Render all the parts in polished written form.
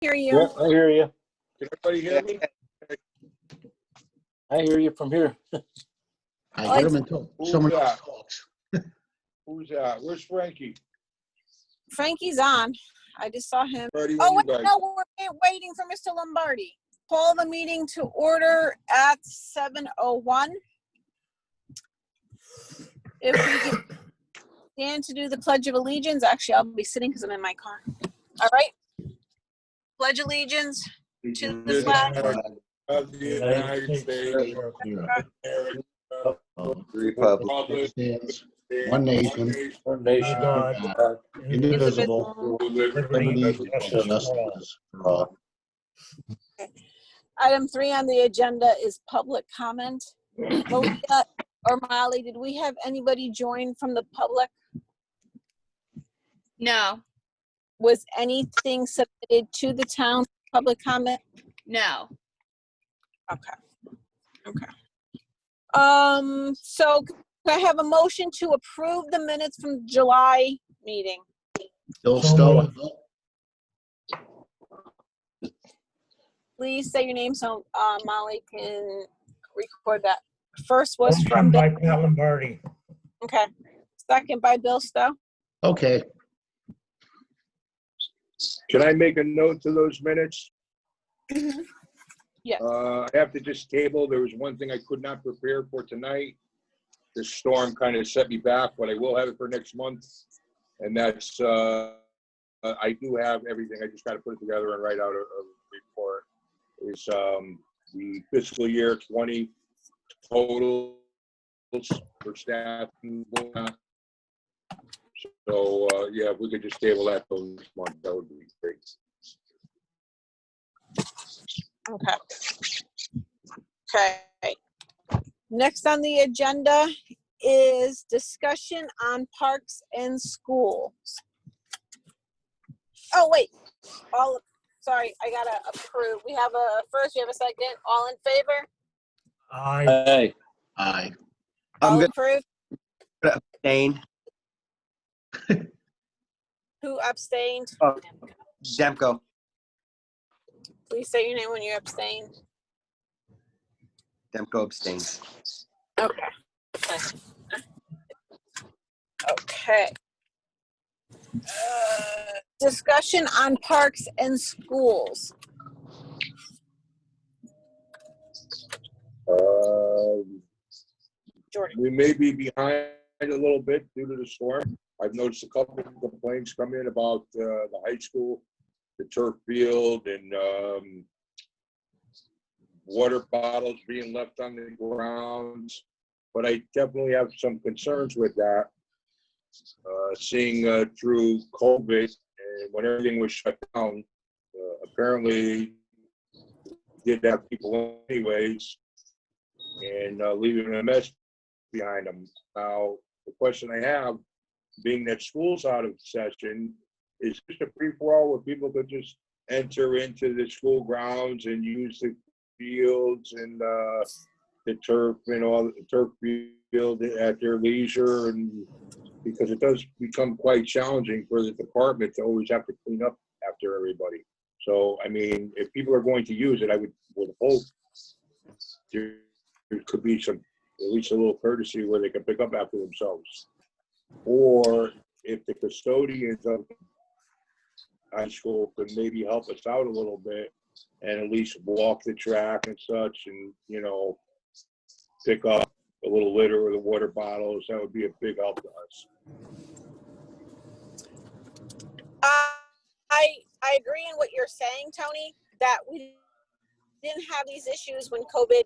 hear you. Yeah, I hear you. Can everybody hear me? I hear you from here. I hear him until someone else talks. Who's that? Where's Frankie? Frankie's on. I just saw him. Ready when Oh, you wait, guys. no, we're waiting for Mr. Lombardi. Call the meeting to order at 7:01. If we can stand to do the Pledge of Allegiance. Actually, I'll be sitting because I'm in my car. All right. Pledge allegiance to the flag Of the United States. Republic stands one nation, One nation, God, indivisible, With liberty and justice for all. Item 3 on the agenda is public comment. Malia or Molly, did we have anybody join from the public? No, Was anything submitted to the town for public comment? no. Okay. So can I have a motion to approve the minutes from July meeting? Bill Stowe. Please say your name so Molly can record that. First was from Motion by Bill. Pat Lombardi. Okay. Second by Bill Stowe. Okay, Can I make a note to those minutes? Yes. I have to just table. There was one thing I could not prepare for tonight. The storm kind of set me back, but I will have it for next month. And that's, I do have everything. I just got to put it together and write out a report. Is the fiscal year 20 totals for staff. So, yeah, if we could just table that till next month, that would be great. Okay. Next on the agenda is discussion on parks and schools. Oh, wait. Sorry, I gotta approve. We have a first, we have a second. All in favor? Aye. Hey, aye. All approved? Abstain. Who abstained? Zemko. Please say your name when you abstain. Zemko abstains. Okay. Okay. Discussion on parks and schools. Jordan. We may be behind a little bit due to the storm. I've noticed a couple of complaints come in about the high school, the turf field, and water bottles being left on the grounds. But I definitely have some concerns with that. Seeing through COVID, and when everything was shut down, apparently did have people anyways, and leaving a mess behind them. Now, the question I have, being that school's out of session, is just a free-for-all where people could just enter into the school grounds and use the fields and the turf and all the turf field at their leisure, and because it does become quite challenging for the department to always have to clean up after everybody. So, I mean, if people are going to use it, I would hope there could be some, at least a little courtesy where they can pick up after themselves. Or if the custodians of high school could maybe help us out a little bit and at least walk the track and such, and, you know, pick up a little litter or the water bottles, that would be a big help to us. I agree in what you're saying, Tony, that we didn't have these issues when COVID-19,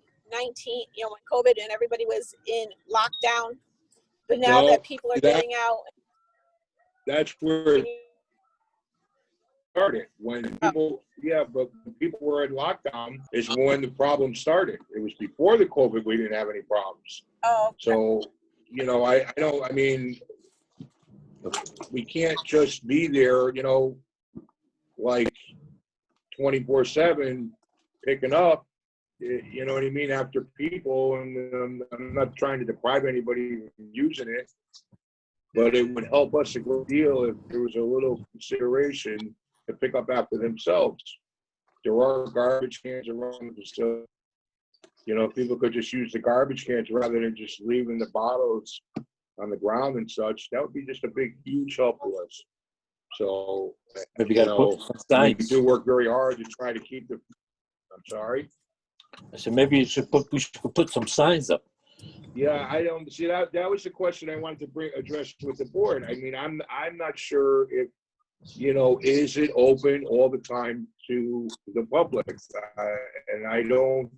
you know, when COVID and everybody was in lockdown. But now that people are getting out. That's where it started. When people, but when people were in lockdown is when the problem started. It was before the COVID, we didn't have any problems. Oh. Okay. So, you know, I mean, we can't just be there, you know, like 24/7 picking up, you know what I mean, after people. And I'm not trying to deprive anybody from using it, but it would help us a great deal if there was a little consideration to pick up after themselves. there are garbage cans around the facility. You know, people could just use the garbage cans rather than just leaving the bottles on the ground and such. That would be just a big, huge help to us. So, Maybe you gotta put some we signs. do work very hard to try to keep the, I'm sorry? I said, maybe we should put some signs up. Yeah, I don't see that. That was the question I wanted to address with the board. I mean, I'm not sure if, you know, is it open all the time to the public? And I don't,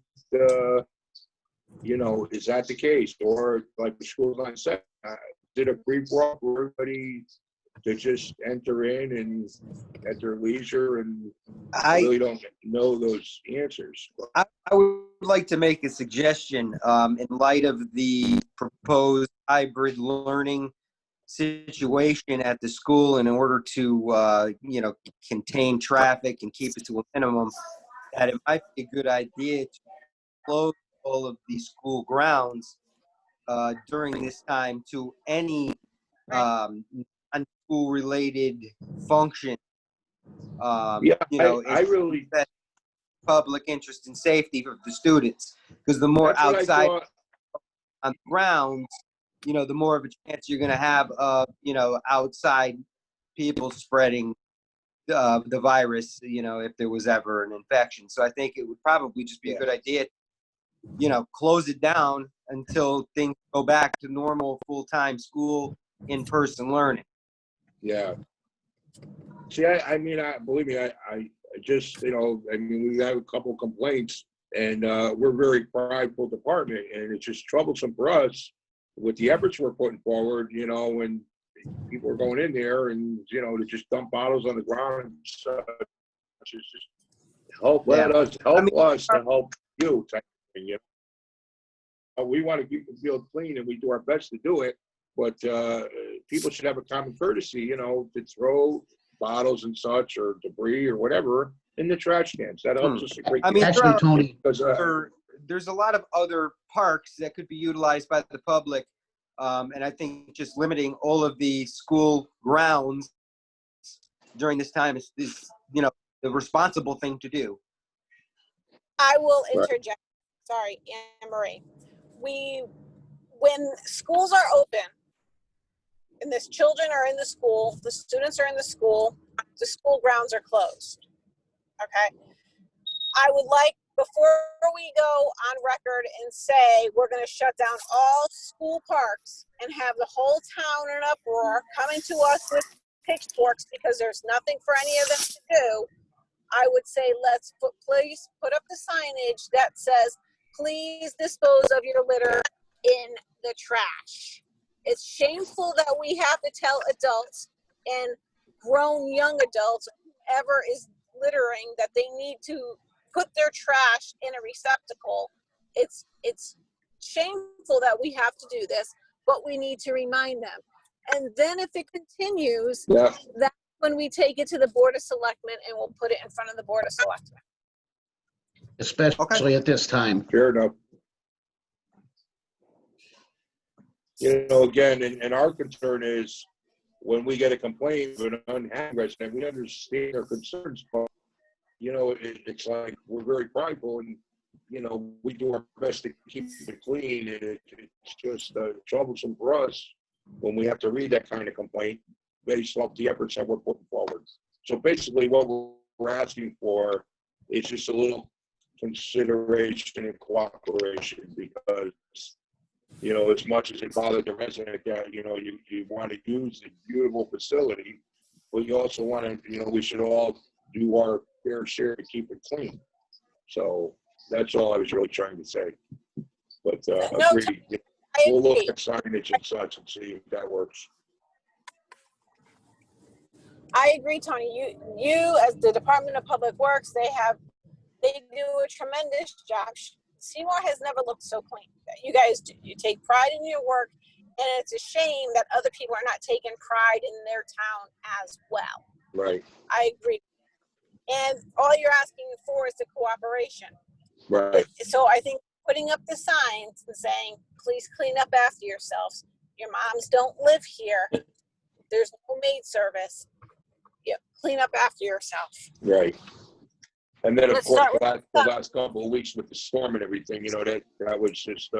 you know, is that the case? Or like the school line said, did a brief walk for everybody to just enter in and at their leisure? And I really don't know those answers. I would like to make a suggestion in light of the proposed hybrid learning situation at the school, and in order to you know, contain traffic and keep it to a minimum, that it might be a good idea to close all of the school grounds during this time to any non-school related function. Yeah, you know, I really, that public interest and safety for the students, because the more that's what I outside thought. on the grounds, you know, the more of a chance you're going to have of, you know, outside people spreading the virus, you know, if there was ever an infection. So I think it would probably just be a good idea, you know, close it down until things go back to normal full-time school in-person learning. Yeah. See, I mean, believe me, I just, you know, I mean, we have a couple complaints, and we're a very prideful department, and it's just troublesome for us with the efforts we're putting forward, you know, when people are going in there and, you know, to just dump bottles on the ground and such. It's just help us to help you type of thing, you know? We want to keep the field clean, and we do our best to do it, but people should have a common courtesy, you know, to throw bottles and such or debris or whatever in the trash cans. That helps us a great deal. I mean, Actually, Tony, Because, there's a lot of other parks that could be utilized by the public, and I think just limiting all of the school grounds during this time is you know, the responsible thing to do. I will interject. Sorry, Anne Marie. When schools are open and the children are in the school, the students are in the school grounds are closed. Okay. I would like, before we go on record and say we're going to shut down all school parks and have the whole town in an uproar coming to us with pitchforks because there's nothing for any of them to do, I would say please put up the signage that says, please dispose of your litter in the trash. It's shameful that we have to tell adults and grown young adults, whoever is littering, that they need to put their trash in a receptacle. It's shameful that we have to do this, but we need to remind them. And then if it continues, that's when we take it to the Board of Selectmen and we'll put it in front of the Board of Selectmen. especially at this time. fair enough. You know, again, and our concern is when we get a complaint of an unhappy resident, we understand their concerns, but, you know, it's like we're very prideful, and, you know, we do our best to keep it clean, and it's just troublesome for us when we have to read that kind of complaint based off the efforts that we're putting forward. So basically what we're asking for is just a little consideration and cooperation, because, you know, as much as it bothers the resident that, you know, you want to use the beautiful facility, but you also want to, you know, we should all do our fair share to keep it clean. So that's all I was really trying to say. But agree. We'll look at signage and such and see if that works. I agree, Tony. You as the Department of Public Works, they do a tremendous job. Seymour has never looked so clean. You guys do. You take pride in your work, and it's a shame that other people are not taking pride in their town as well. Right. I agree. And all you're asking for is the cooperation. Right. So I think putting up the signs and saying, please clean up after yourselves. Your moms don't live here. There's no maid service. Yeah, clean up after yourself. Right. And then, of Let's course, start with the last couple of weeks with the storm and everything, you know, that was just,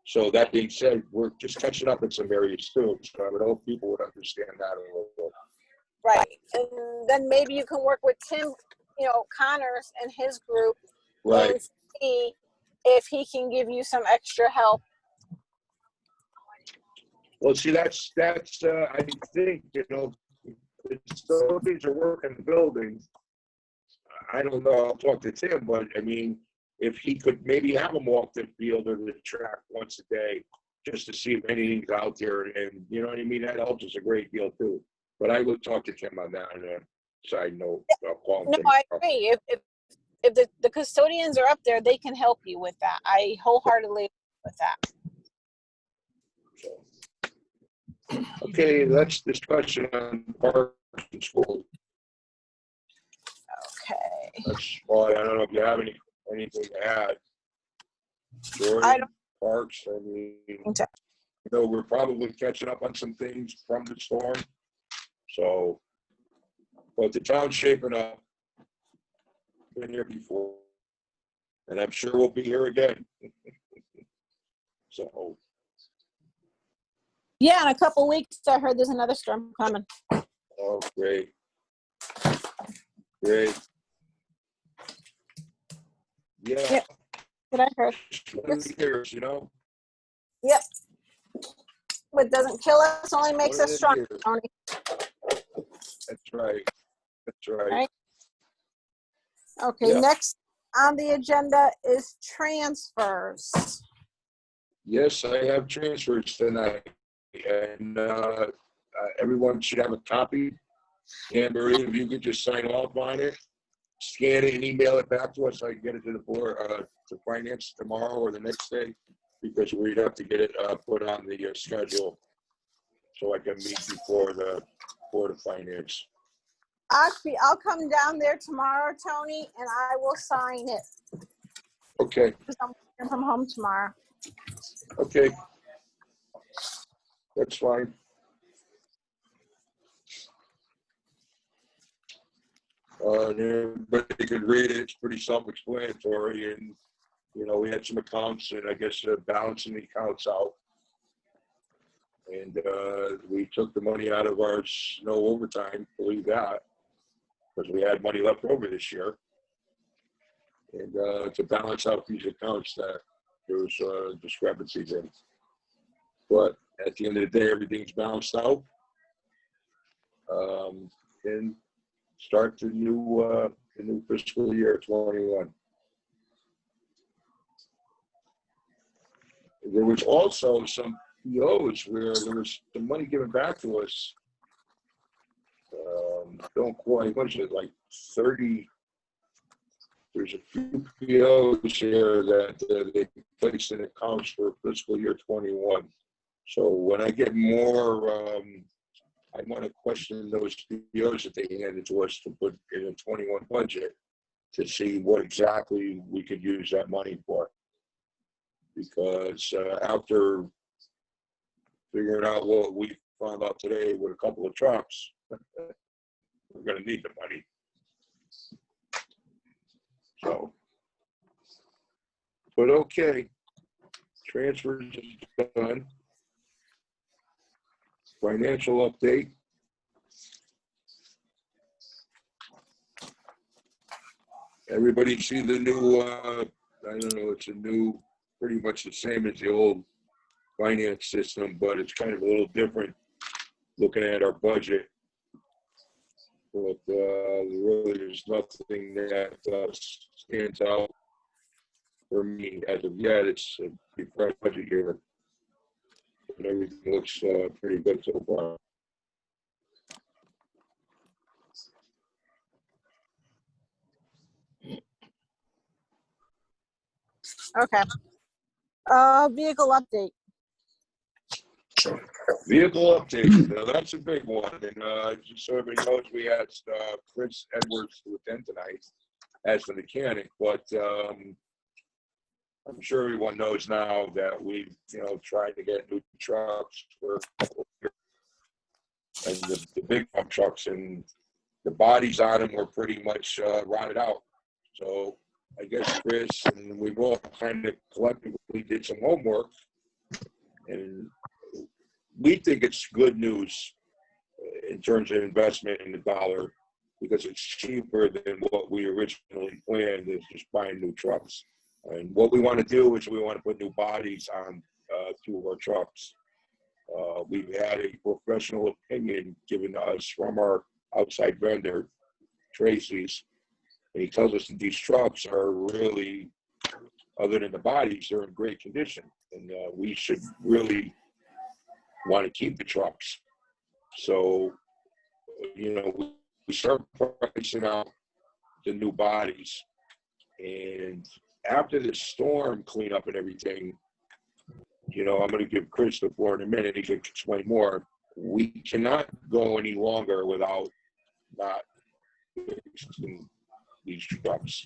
so that being said, we're just catching up in some areas too. So I would hope people would understand that a little bit. right. And then maybe you can work with Tim, Connors and his group Right. and see if he can give you some extra help. Well, see, that's I think, the facilities are working the building. I don't know, I'll talk to Tim, but I mean, if he could maybe have them walk the field or the track once a day, just to see if anything's out there, and you know what I mean, that helps us a great deal too. But I will talk to Tim on that on a side note. I'll call him. No, I agree. If the custodians are up there, they can help you with that. I wholeheartedly agree with that. So, okay, that's discussion on parks and schools. Okay. That's all. I don't know if you have anything to add. Jordan, I don't. parks, I mean, Okay. we're probably catching up on some things from the storm. So, but the town's shaping up. Been here before, and I'm sure we'll be here again. So, Yeah, in a couple of weeks, I heard there's another storm coming. oh, great. Great. Yeah. Yep. What I heard. Years, Yep. What doesn't kill us only makes us stronger, Tony. That's right. That's right. Right. Okay, Yeah. next on the agenda is transfers. Yes, I have transfers tonight, and everyone should have a copy. Amber, if you could just sign off on it, scan it and email it back to us, so I can get it to the board, to finance tomorrow or the next day, because we'd have to get it put on the schedule, so I can meet before the Board of Finance. Actually, I'll come down there tomorrow, Tony, and I will sign it. Okay. Because I'm working from home tomorrow. Okay. That's fine. Everybody could read it. It's pretty self-explanatory, and we had some accounts, and I guess balancing the accounts out, and we took the money out of our snow overtime. Believe that, because we had money left over this year, and to balance out these accounts that there was discrepancies in. But at the end of the day, everything's balanced out, and start the new fiscal year 21. There was also some POs where there was some money given back to us. Don't quite, what is it, like 30? There's a few POs here that they placed in accounts for fiscal year 21. So when I get more, I want to question those POs that they handed to us to put in a 21 budget to see what exactly we could use that money for. Because after figuring out what we found out today with a couple of trucks, we're going to need the money. So, but okay, transfers is done. Financial update. Everybody see the new, I don't know, it's a new, pretty much the same as the old finance system, but it's kind of a little different looking at our budget. But really there's nothing that stands out for me as of yet. It's a pretty fresh budget year. And everything looks pretty good so far. Okay. Vehicle update. Vehicle update. Now that's a big one. And just so everybody knows, we had Chris Edwards to attend tonight as the mechanic. But I'm sure everyone knows now that we've, tried to get new trucks for a couple of years. And the big pump trucks, and the bodies on them were pretty much rotted out. So I guess Chris and we've all kind of collectively did some homework, and we think it's good news in terms of investment in the dollar, because it's cheaper than what we originally planned, is just buying new trucks. And what we want to do is we want to put new bodies on 2 of our trucks. We've had a professional opinion given to us from our outside vendor, Tracy's, and he tells us that these trucks are really, other than the bodies, they're in great condition, and we should really want to keep the trucks. So, you know, we start pricing out the new bodies, and after the storm cleanup and everything, you know, I'm going to give Chris the floor in a minute. He can explain more. We cannot go any longer without not fixing these trucks.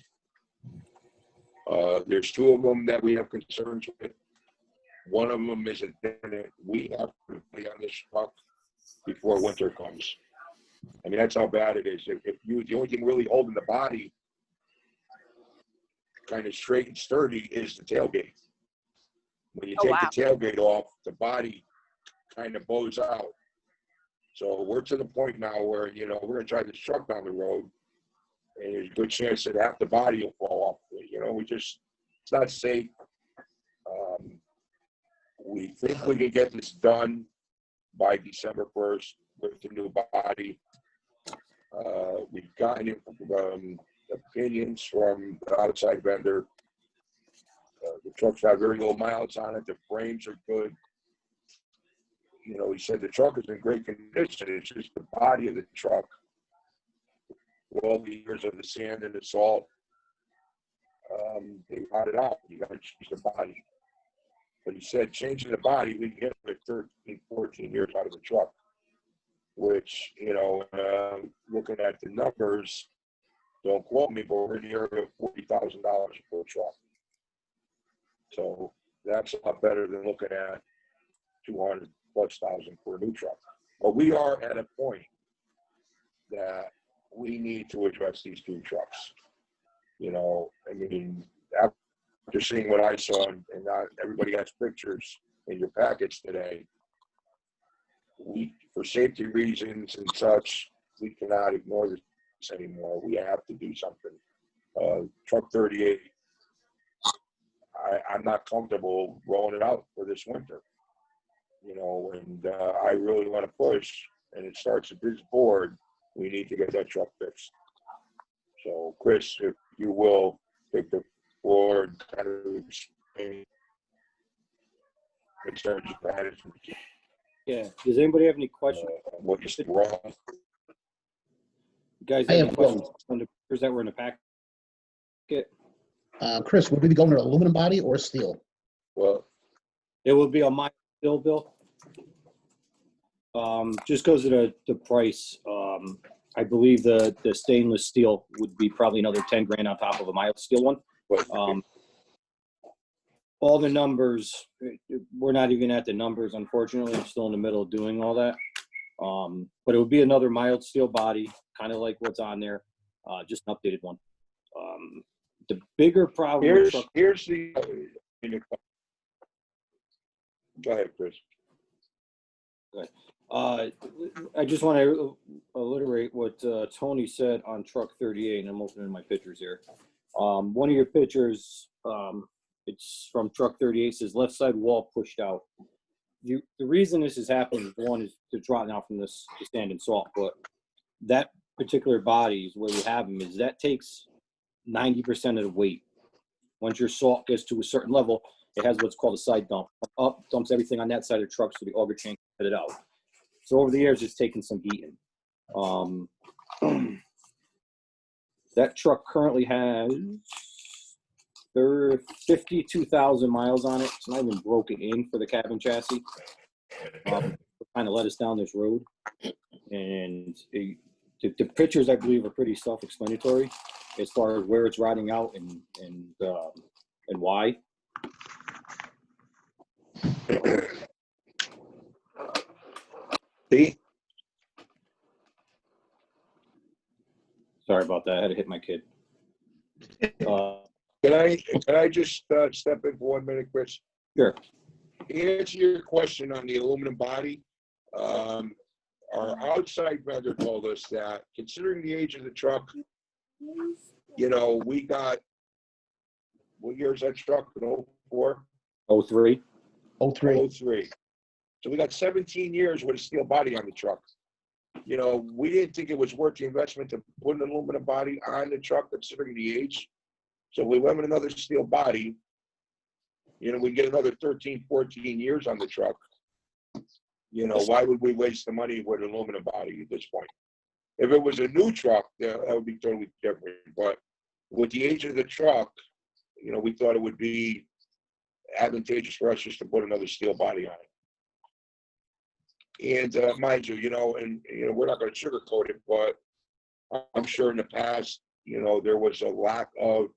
There's 2 of them that we have concerns with. One of them is a definite, we have to be on this truck before winter comes. I mean, that's how bad it is. If you, the only thing really holding the body kind of straight and sturdy is the tailgate. When you take the tailgate off, the body kind of bows out. So we're to the point now where, you know, we're going to drive this truck down the road, and there's a good chance that half the body will fall off. You know, it's not safe. We think we can get this done by December 1st with the new body. We've gotten opinions from the outside vendor. The trucks have very low miles on it. The frames are good. You know, he said the truck is in great condition. It's just the body of the truck, with all the years of the sand and the salt, they rotted out. You got to change the body. But he said changing the body, we can get it 13, 14 years out of the truck, which, you know, looking at the numbers, don't quote me, but we're in the area of $40,000 for a truck. So that's a lot better than looking at 200+ thousand for a new truck. But we are at a point that we need to address these 2 trucks. You know, I mean, after seeing what I saw, and not everybody has pictures in your packets today, we, for safety reasons and such, we cannot ignore this anymore. We have to do something. Truck 38, I'm not comfortable rolling it out for this winter. You know, and I really want to push, and it starts at this board. We need to get that truck fixed. So, Chris, if you will take the floor and kind of explain concerns you've had. Yeah. Does anybody have any questions? What you see wrong? You guys I have have any questions on the pictures that were in the packet? Chris, would we be going to aluminum body or steel? Well, It would be on my bill. Just goes to the price. I believe the stainless steel would be probably another 10 grand on top of a mild steel one. All the numbers, we're not even at the numbers, unfortunately. I'm still in the middle of doing all that. But it would be another mild steel body, kind of like what's on there, just an updated one. The bigger problem with truck, here's the. Go ahead, Chris. I just want to alliterate what Tony said on truck 38, and I'm opening my pictures here. One of your pictures, it's from truck 38, says left side wall pushed out. The reason this is happening, one, is to draw now from this to stand in salt, but that particular body is where we have them, is that takes 90% of the weight. Once your salt gets to a certain level, it has what's called a side dump. Up, dumps everything on that side of the truck so the auger chain can get it out. So over the years, it's taken some beating. That truck currently has 52,000 miles on it. It's not even broken in for the cabin chassis. Kind of let us down this road. And the pictures, I believe, are pretty self-explanatory as far as where it's riding out and why. See? Sorry about that. I had to hit my kid. Can I just step in for 1 minute, Chris? Sure. Answer your question on the aluminum body. Our outside vendor told us that considering the age of the truck, you know, we got, what year is that truck? An 04? 03. 03. 03. So we got 17 years with a steel body on the truck. You know, we didn't think it was worth the investment to put an aluminum body on the truck considering the age. So we went with another steel body. You know, we get another 13, 14 years on the truck. You know, why would we waste the money with an aluminum body at this point? If it was a new truck, that would be totally different. But with the age of the truck, you know, we thought it would be advantageous for us just to put another steel body on it. And mind you, you know, and you know, we're not going to sugarcoat it, but I'm sure in the past, you know, there was a lack of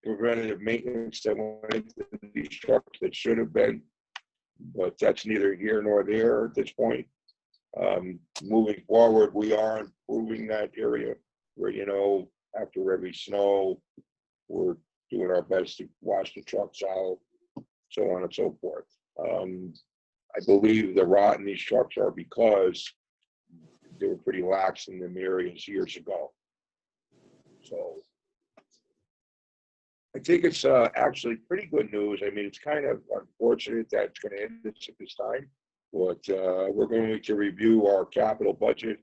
preventative maintenance that went into these trucks that should have been, but that's neither here nor there at this point. Moving forward, we are improving that area where, you know, after every snow, we're doing our best to wash the trucks out, so on and so forth. I believe the rot in these trucks are because they were pretty lax in them areas years ago. So I think it's actually pretty good news. I mean, it's kind of unfortunate that it's going to end at this time, but we're going to review our capital budget.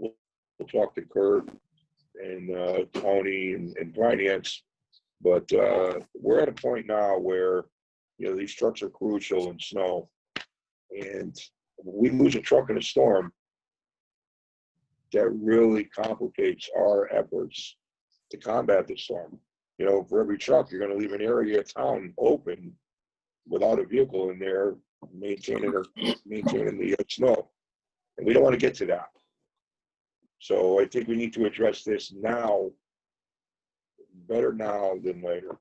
We'll talk to Kurt and Tony and finance, but we're at a point now where, you know, these trucks are crucial in snow, and we lose a truck in a storm, that really complicates our efforts to combat the storm. You know, for every truck, you're going to leave an area of town open without a vehicle in there maintaining the snow. And we don't want to get to that. So I think we need to address this now, better now than later.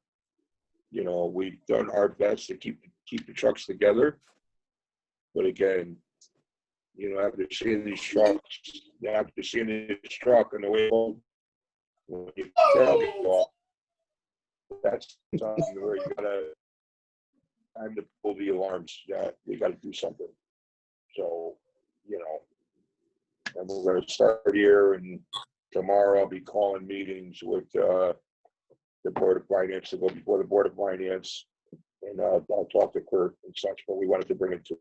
You know, we've done our best to keep the trucks together. But again, you know, after seeing these trucks, after seeing this truck and the way home, when you tell people, that's something where you gotta time to pull the alarms that we gotta do something. So, you know, and we're gonna start here, and tomorrow I'll be calling meetings with the Board of Finance to go before the Board of Finance, and I'll talk to Kurt and such, but we wanted to bring it to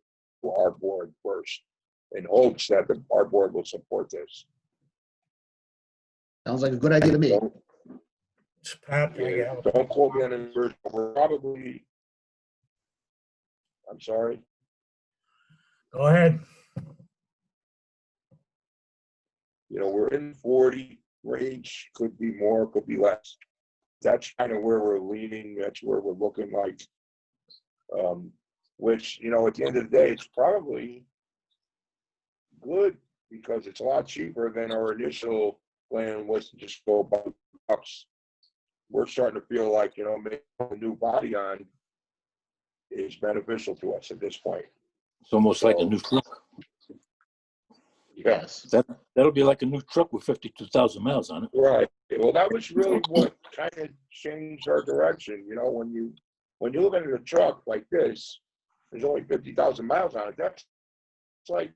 our board first in hopes that our board will support this. Sounds like a good idea to me. Pat, Don't quote me on it. We're probably, I'm sorry. go ahead. You know, we're in 40 range, could be more, could be less. That's kind of where we're leaning. That's where we're looking like, which, you know, at the end of the day, it's probably good because it's a lot cheaper than our initial plan was to just go buy trucks. We're starting to feel like, you know, making a new body on is beneficial to us at this point. It's almost like a new truck. Yes. That'll be like a new truck with 52,000 miles on it. Right. Well, that was really what kind of changed our direction. You know, when you look at a truck like this, there's only 50,000 miles on it. That's like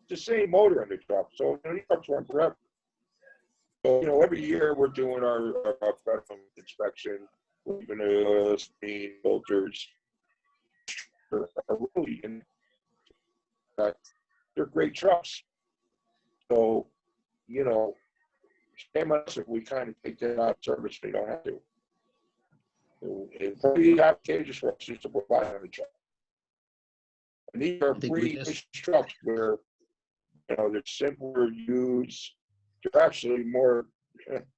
the same motor in the truck. So you know, these trucks run forever. So, you know, every year we're doing our professional inspection, leaving the oil, steam, filters. Are really in they're great trucks. So, you know, shame on us if we kind of take that out of service. We don't have to. It's pretty advantageous for us just to provide on the truck. And these are free trucks where, you know, they're simpler to use. They're actually more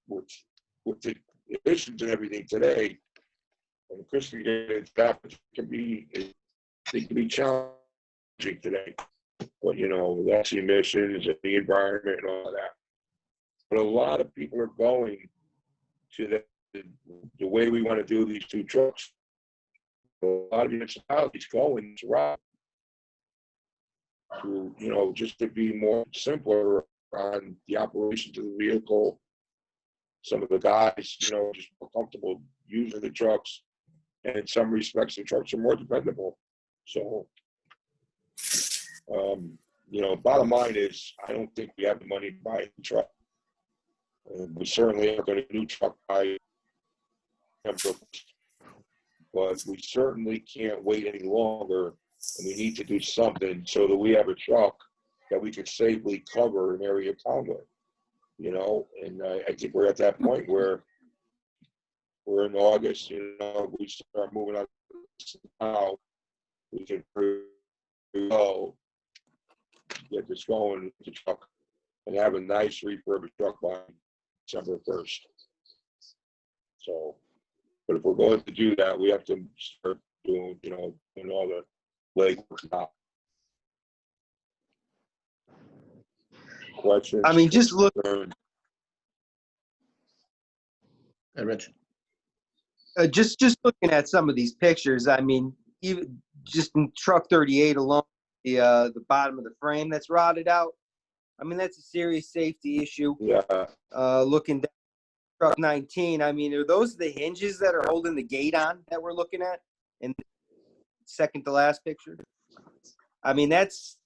with the emissions and everything today. And Chris can get into that, but they can be challenging today. But, you know, that's the emissions and the environment and all of that. But a lot of people are going to the way we want to do these two trucks. A lot of municipalities going this route to, you know, just to be more simpler on the operations of the vehicle. Some of the guys, just more comfortable using the trucks. And in some respects, the trucks are more dependable. So, bottom line is, I don't think we have the money to buy a truck. We certainly aren't going to do truck by September, but we certainly can't wait any longer, and we need to do something so that we have a truck that we can safely cover an area of town with, and I think we're at that point where we're in August, we start moving on now, we can go get this going with the truck and have a nice refurbished truck by December 1st. So, but if we're going to do that, we have to start doing, doing all the legwork now. Questions? I mean, just look. Hey, Rich. Just looking at some of these pictures, I mean, even just in truck 38 alone, the bottom of the frame that's rotted out. I mean, that's a serious safety issue. Yeah. Looking down truck 19, I mean, are those the hinges that are holding the gate on that we're looking at in the second to last picture? I mean, that's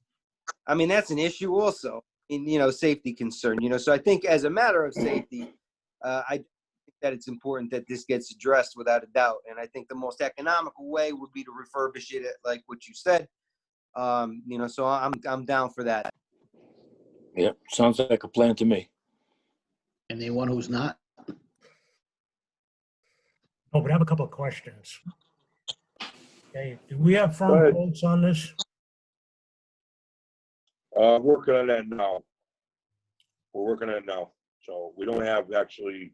an issue also in, safety concern, so I think as a matter of safety, I think that it's important that this gets addressed without a doubt. And I think the most economical way would be to refurbish it like what you said. So I'm down for that. Yep, sounds like a plan to me. Anyone who's not? Oh, but I have a couple of questions. Okay, do we have Go firm ahead. quotes on this? Working on that now. We're working on it now. So we don't have actually,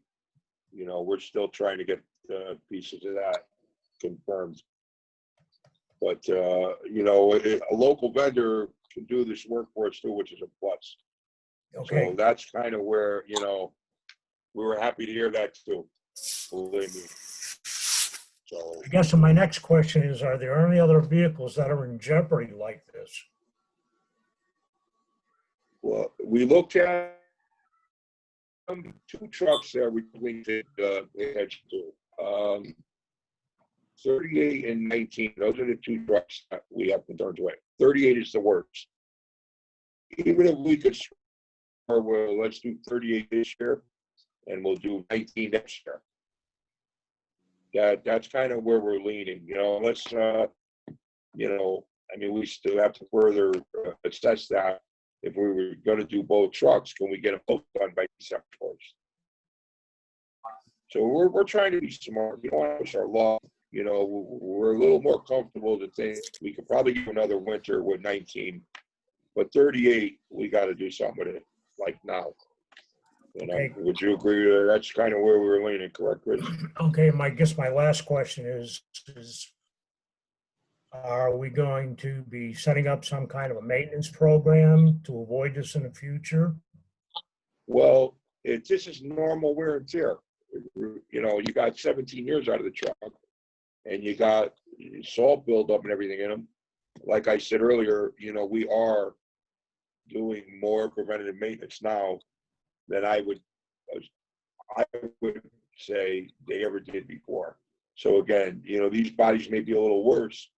we're still trying to get pieces of that confirmed. But, a local vendor can do this work for us too, which is a plus. Okay, So that's kind of where, we were happy to hear that too. Believe me. So, I guess my next question is, are there any other vehicles that are in jeopardy like this? well, we looked at two trucks there we did edge to. 38 and 19, those are the two trucks that we have concerns with. 38 is the worst. Even if we could, well, let's do 38 this year and we'll do 19 next year. That's kind of where we're leaning, let's, we still have to further assess that. If we were going to do both trucks, can we get them both done by December 1st? So we're trying to be smart. We don't want to push our luck. We're a little more comfortable to think we could probably get another winter with 19, but 38, we got to do something with it, like now. Okay. Would you agree? That's kind of where we're leaning, correct, Rich? Okay, I guess my last question is are we going to be setting up some kind of a maintenance program to avoid this in the future? Well, this is normal wear and tear. You got 17 years out of the truck, and you got salt buildup and everything in them. Like I said earlier, we are doing more preventative maintenance now than I would say they ever did before. So again, these bodies may be a little worse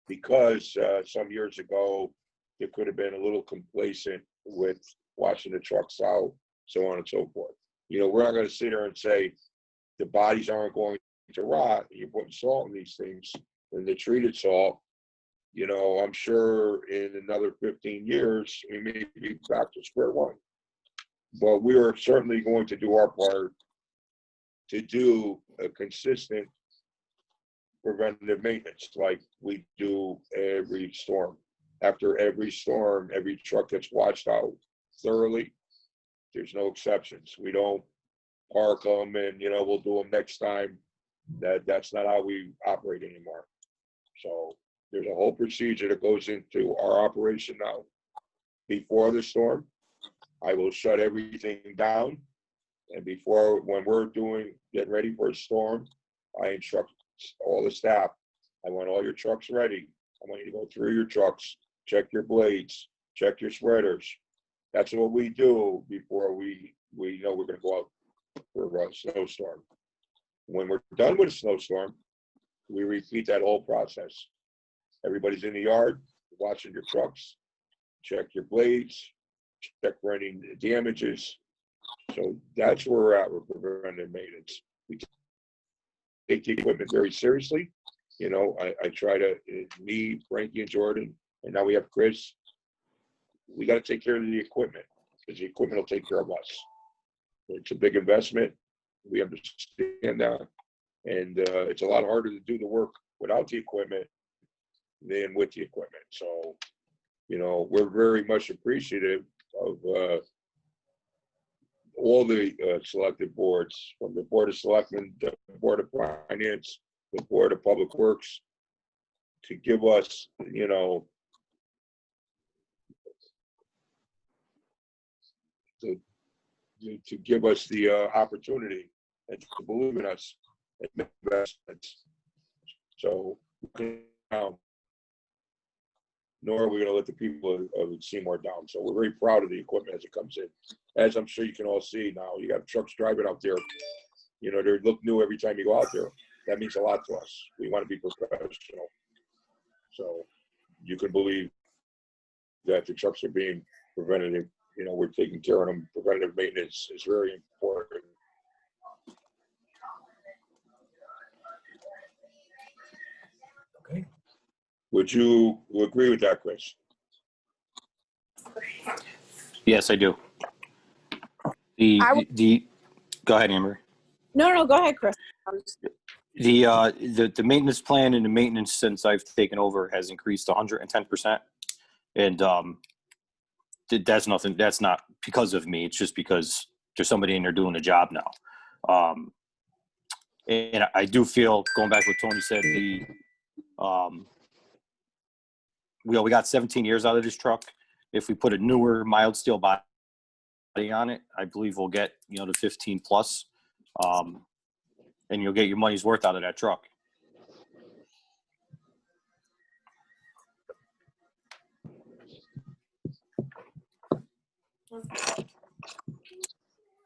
because some years ago, it could have been a little complacent with washing the trucks out, so on and so forth. We're not going to sit here and say the bodies aren't going to rot. You're putting salt in these things, and the treated salt, I'm sure in another 15 years, we may be back to square one. But we are certainly going to do our part to do a consistent preventative maintenance like we do every storm. After every storm, every truck gets washed out thoroughly. There's no exceptions. We don't park them and, we'll do them next time. That's not how we operate anymore. So there's a whole procedure that goes into our operation now. Before the storm, I will shut everything down. And when we're getting ready for a storm, I instruct all the staff. I want all your trucks ready. I want you to go through your trucks, check your blades, check your spreaders, That's what we do before we know we're going to go out for a snowstorm. When we're done with a snowstorm, we repeat that whole process. Everybody's in the yard, watching your trucks, check your blades, check for any damages. So that's where we're at with preventive maintenance. We take the equipment very seriously. You know, I try to, me, Frankie, and Jordan, and now we have Chris. We got to take care of the equipment because the equipment will take care of us. It's a big investment. We understand that. And it's a lot harder to do the work without the equipment than with the equipment. So, you know, we're very much appreciative of all the selected boards, from the Board of Selectmen, the Board of Finance, the Board of Public Works, to give us, you know, to give us the opportunity and to believe in us and make investments. So, nor are we going to let the people of Seymour down. So we're very proud of the equipment as it comes in. As I'm sure you can all see now, you got trucks driving out there. You know, they look new every time you go out there. That means a lot to us. We want to be professional. So you can believe that the trucks are being preventative. You know, we're taking care of them. Preventative maintenance is very important. Okay. Would you agree with that, Chris? Yes, I do. Go ahead, Amber. No, go ahead, Chris. The maintenance plan and the maintenance since I've taken over has increased 110%. And that's nothing. That's not because of me. It's just because there's somebody in there doing the job now. And I do feel, going back to what Tony said, we got 17 years out of this truck. If we put a newer mild steel body on it, I believe we'll get, you know, the 15 plus, and you'll get your money's worth out of that truck.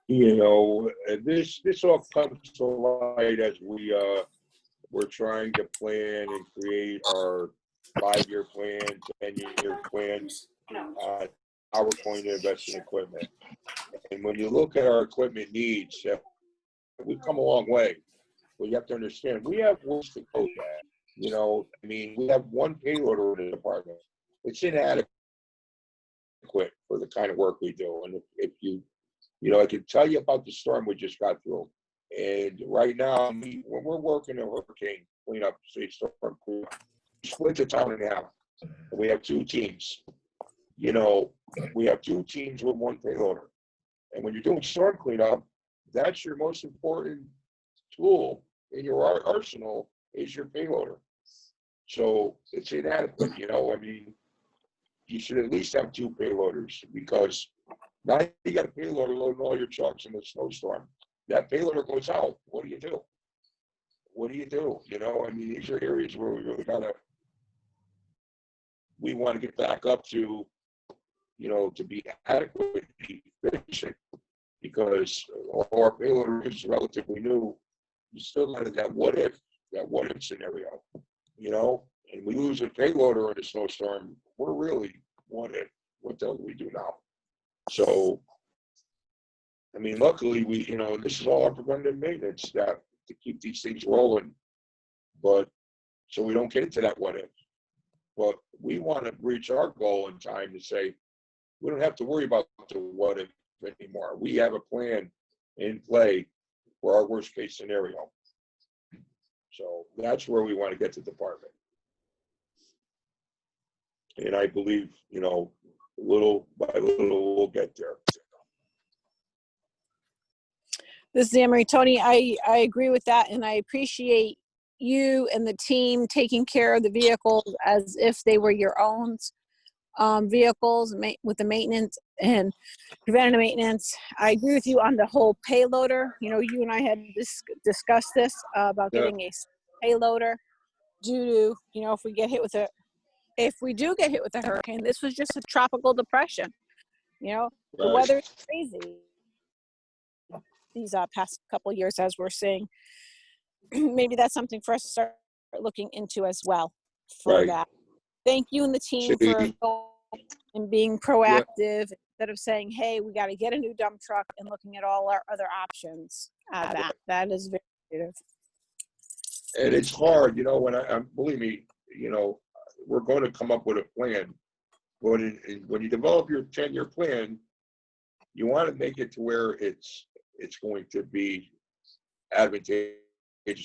You know, this all comes to light as we're trying to plan and create our 5-year plan, 10-year plans. How we're going to invest in equipment. And when you look at our equipment needs, we've come a long way. Well, you have to understand, we have ways to go that. You know, I mean, we have one payloader in the department. It's inadequate for the kind of work we do. And if you know, I can tell you about the storm we just got through. And right now, when we're working a hurricane cleanup, say storm cleanup, we split the town in half. And we have 2 teams. You know, we have 2 teams with one payloader. And when you're doing storm cleanup, that's your most important tool in your arsenal is your payloader. So it's inadequate, you know. I mean, you should at least have 2 payloaders, because now you got a payloader loading all your trucks in a snowstorm. That payloader goes out. What do you do? What do you do? You know, I mean, these are areas where we really we want to get back up to, you know, to be adequate, efficient, because all our payloader is relatively new. You still got that what if scenario, you know, and we lose a payloader in a snowstorm, we're really what if? What the hell do we do now? So, I mean, luckily you know, this is all our preventative maintenance that to keep these things rolling, but so we don't get into that what if. But we want to reach our goal in time to say, we don't have to worry about the what if anymore. We have a plan in play for our worst case scenario. So that's where we want to get the department. And I believe, you know, little by little, we'll get there. This is Anne-Marie. Tony, I agree with that, and I appreciate you and the team taking care of the vehicles as if they were your own vehicles with the maintenance and preventative maintenance. I agree with you on the whole payloader. You know, you and I had discussed this about getting a payloader due to, you know, if we do get hit with a hurricane. This was just a tropical depression. You know, the Right. weather is crazy these past couple of years, as we're seeing. Maybe that's something for us to start looking into as well for Right. that. Thank you and the team for See, going and being proactive instead of saying, hey, we got to get a new dump truck, and looking at all our other options. That is very creative. and it's hard, you know, believe me, you know, we're going to come up with a plan. But when you develop your 10-year plan, you want to make it to where it's going to be advantageous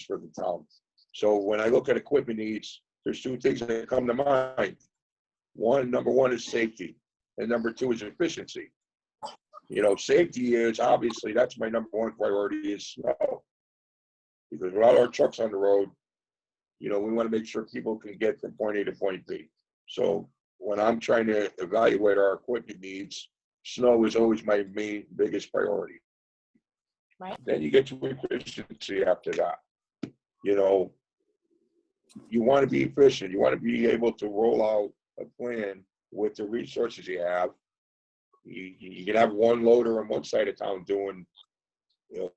for the town. So when I look at equipment needs, there's two things that come to mind. Number one is safety, and number two is efficiency. You know, safety is obviously, that's my number one priority is snow. Because without our trucks on the road, you know, we want to make sure people can get from point A to point B. So when I'm trying to evaluate our equipment needs, snow is always my biggest priority. Right. Then you get to efficiency after that. You know, you want to be efficient. You want to be able to roll out a plan with the resources you have. You can have one loader on one side of town doing, you know,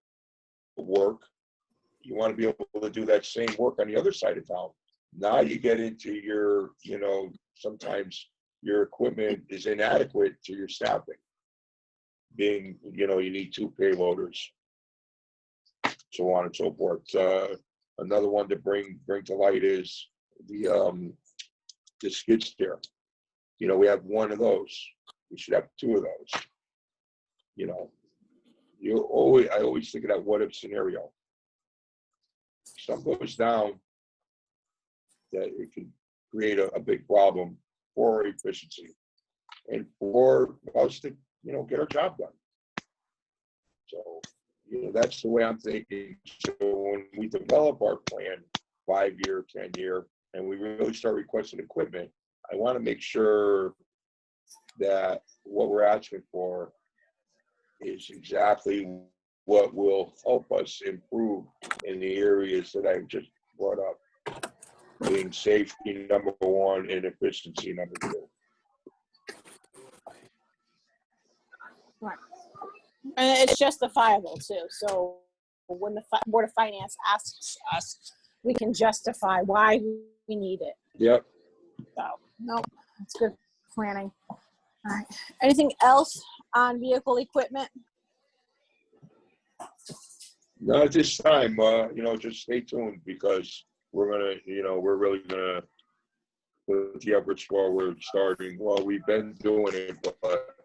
work. You want to be able to do that same work on the other side of town. Now you get into your, you know, sometimes your equipment is inadequate to your staffing. Being, you know, you need 2 payloaders, so on and so forth. Another one to bring to light is the skid steer. You know, we have one of those. We should have 2 of those. You know, I always think of that what if scenario. Something goes down, that it could create a big problem for efficiency and for us to, you know, get our job done. So, you know, that's the way I'm thinking. So when we develop our plan, 5-year, 10-year, and we really start requesting equipment, I want to make sure that what we're asking for is exactly what will help us improve in the areas that I just brought up, being safety number 1 and efficiency number 2. Right. And it's justifiable too. So when the Board of Finance asks us, we can justify why we need it. Yep. So, nope, that's good planning. All right. Anything else on vehicle equipment? Not at this time. You know, just stay tuned because we're gonna, you know, we're really gonna put the efforts forward. Starting, well, we've been doing it, but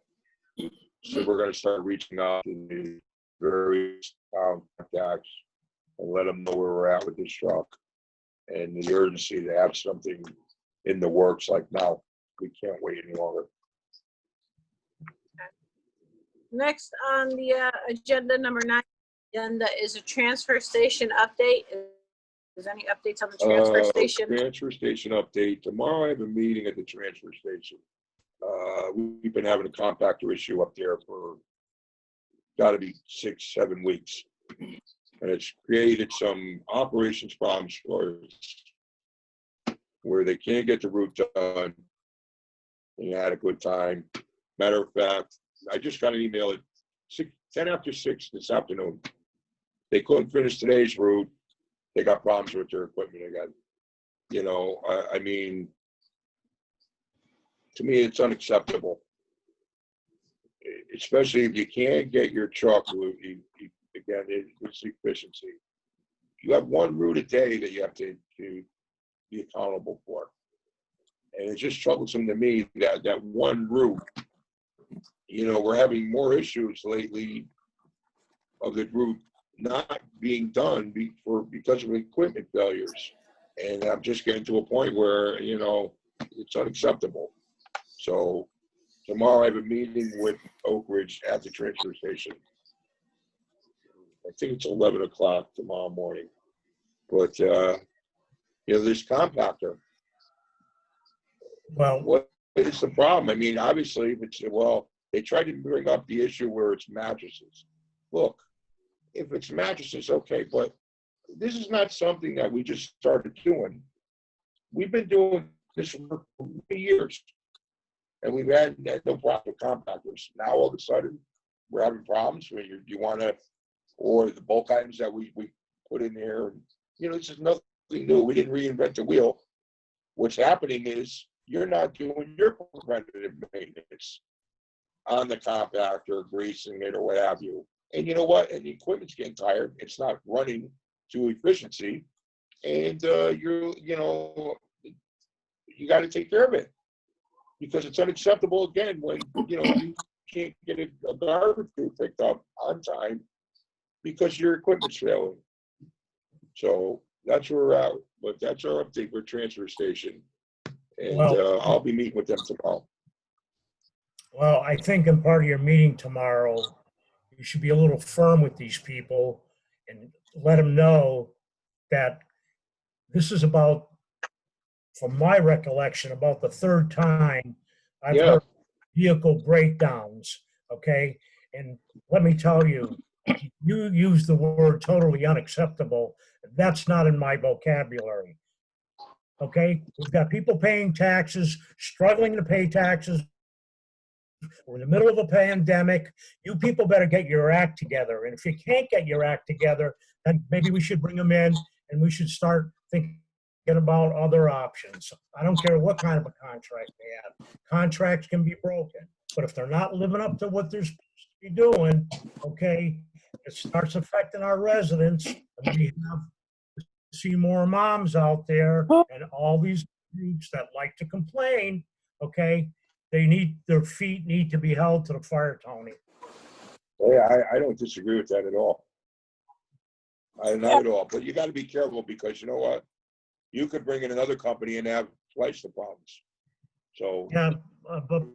so we're gonna start reaching out to the various contacts and let them know where we're at with this truck and the urgency to have something in the works. Like now, we can't wait any longer. Next on the agenda, number 9, agenda is a transfer station update. Is there any updates on the transfer station? Transfer station update. Tomorrow I have a meeting at the transfer station. We've been having a compactor issue up there for got to be 6-7 weeks. And it's created some operations problems for us where they can't get the route done in adequate time. Matter of fact, I just got an email at 10 after 6 this afternoon. They couldn't finish today's route. They got problems with their equipment. They got, you know, I mean, to me, it's unacceptable. Especially if you can't get your truck, again, it's efficiency. You have one route a day that you have to be accountable for. And it's just troublesome to me that one route, you know, we're having more issues lately of the route not being done because of equipment failures. And I'm just getting to a point where, you know, it's unacceptable. So tomorrow I have a meeting with Oak Ridge at the transfer station. I think it's 11 o'clock tomorrow morning. But, you know, this compactor, Well, what is the problem? I mean, obviously, they tried to bring up the issue where it's mattresses. Look, if it's mattresses, okay, but this is not something that we just started doing. We've been doing this for 3 years. and we've had no problem with compactors. Now all of a sudden, we're having problems where you want to, or the bulk items that we put in there. This is nothing new. We didn't reinvent the wheel. What's happening is you're not doing your preventative maintenance on the compactor, greasing it or what have you. And you know what? And the equipment's getting tired. It's not running to efficiency. And you got to take care of it, because it's unacceptable again when you can't get a garbage crew picked up on time because your equipment's failing. So that's where we're at. But that's our update for transfer station, and I'll be meeting with them tomorrow. Well, I think in part of your meeting tomorrow, you should be a little firm with these people and let them know that this is about, from my recollection, about the third time I've heard vehicle breakdowns, okay? And let me tell you, you use the word totally unacceptable. That's not in my vocabulary, okay? We've got people paying taxes, struggling to pay taxes. We're in the middle of a pandemic. You people better get your act together. And if you can't get your act together, then maybe we should bring them in and we should start thinking about other options. I don't care what kind of a contract they have. Contracts can be broken. But if they're not living up to what they're supposed to be doing, okay, it starts affecting our residents. And we have to see more moms out there and all these groups that like to complain, okay? Their feet need to be held to the fire, Tony. Yeah, I don't disagree with that at all. Not at all. But you got to be careful, because you know what? You could bring in another company and have twice the problems. So yeah, but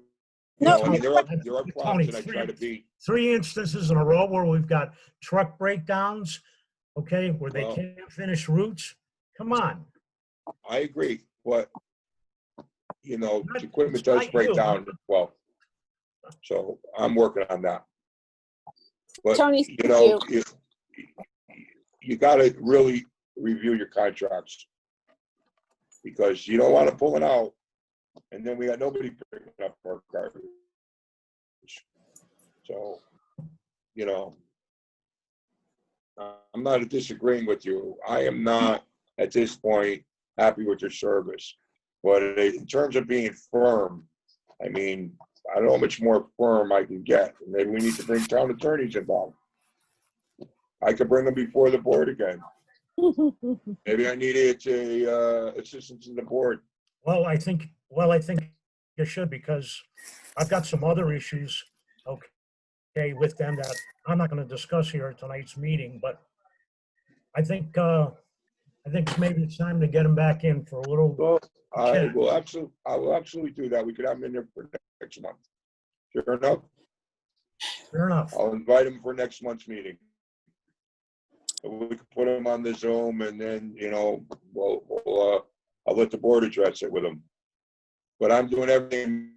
there are problems Tony, that I try to be. 3 instances in a row where we've got truck breakdowns, okay, where they can't finish routes. Come on. I agree, but the equipment does break down as well. So I'm working on that. But Tony, you got to really review your contracts, because you don't want to pull it out and then we got nobody picking up our garbage. So, I'm not disagreeing with you. I am not at this point happy with your service. But in terms of being firm, I mean, I don't know how much more firm I can get. Maybe we need to bring town attorneys involved. I could bring them before the board again. Maybe I need assistance in the board. Well, I think you should, because I've got some other issues, okay, with them that I'm not going to discuss here at tonight's meeting, but I think maybe it's time to get them back in for a little. Well, I will absolutely do that. We could have them in there for next month. Sure enough? Fair enough. I'll invite them for next month's meeting. We could put them on the Zoom, and then, I'll let the board address it with them. But I'm doing everything in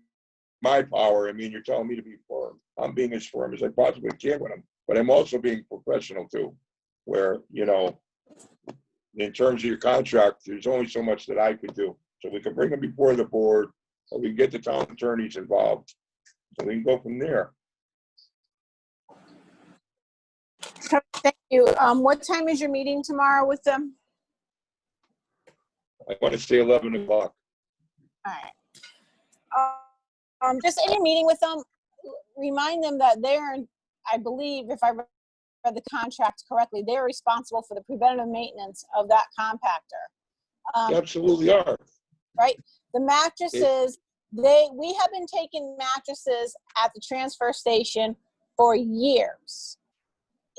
my power. I mean, you're telling me to be firm. I'm being as firm as I possibly can with them. But I'm also being professional too, where, in terms of your contract, there's only so much that I could do. So we can bring them before the board, or we can get the town attorneys involved, so we can go from there. Thank you. What time is your meeting tomorrow with them? I want to say 11 o'clock. All right. Just in your meeting with them, remind them that I believe, if I read the contract correctly, they're responsible for the preventative maintenance of that compactor. They absolutely are. Right? The mattresses, we have been taking mattresses at the transfer station for years.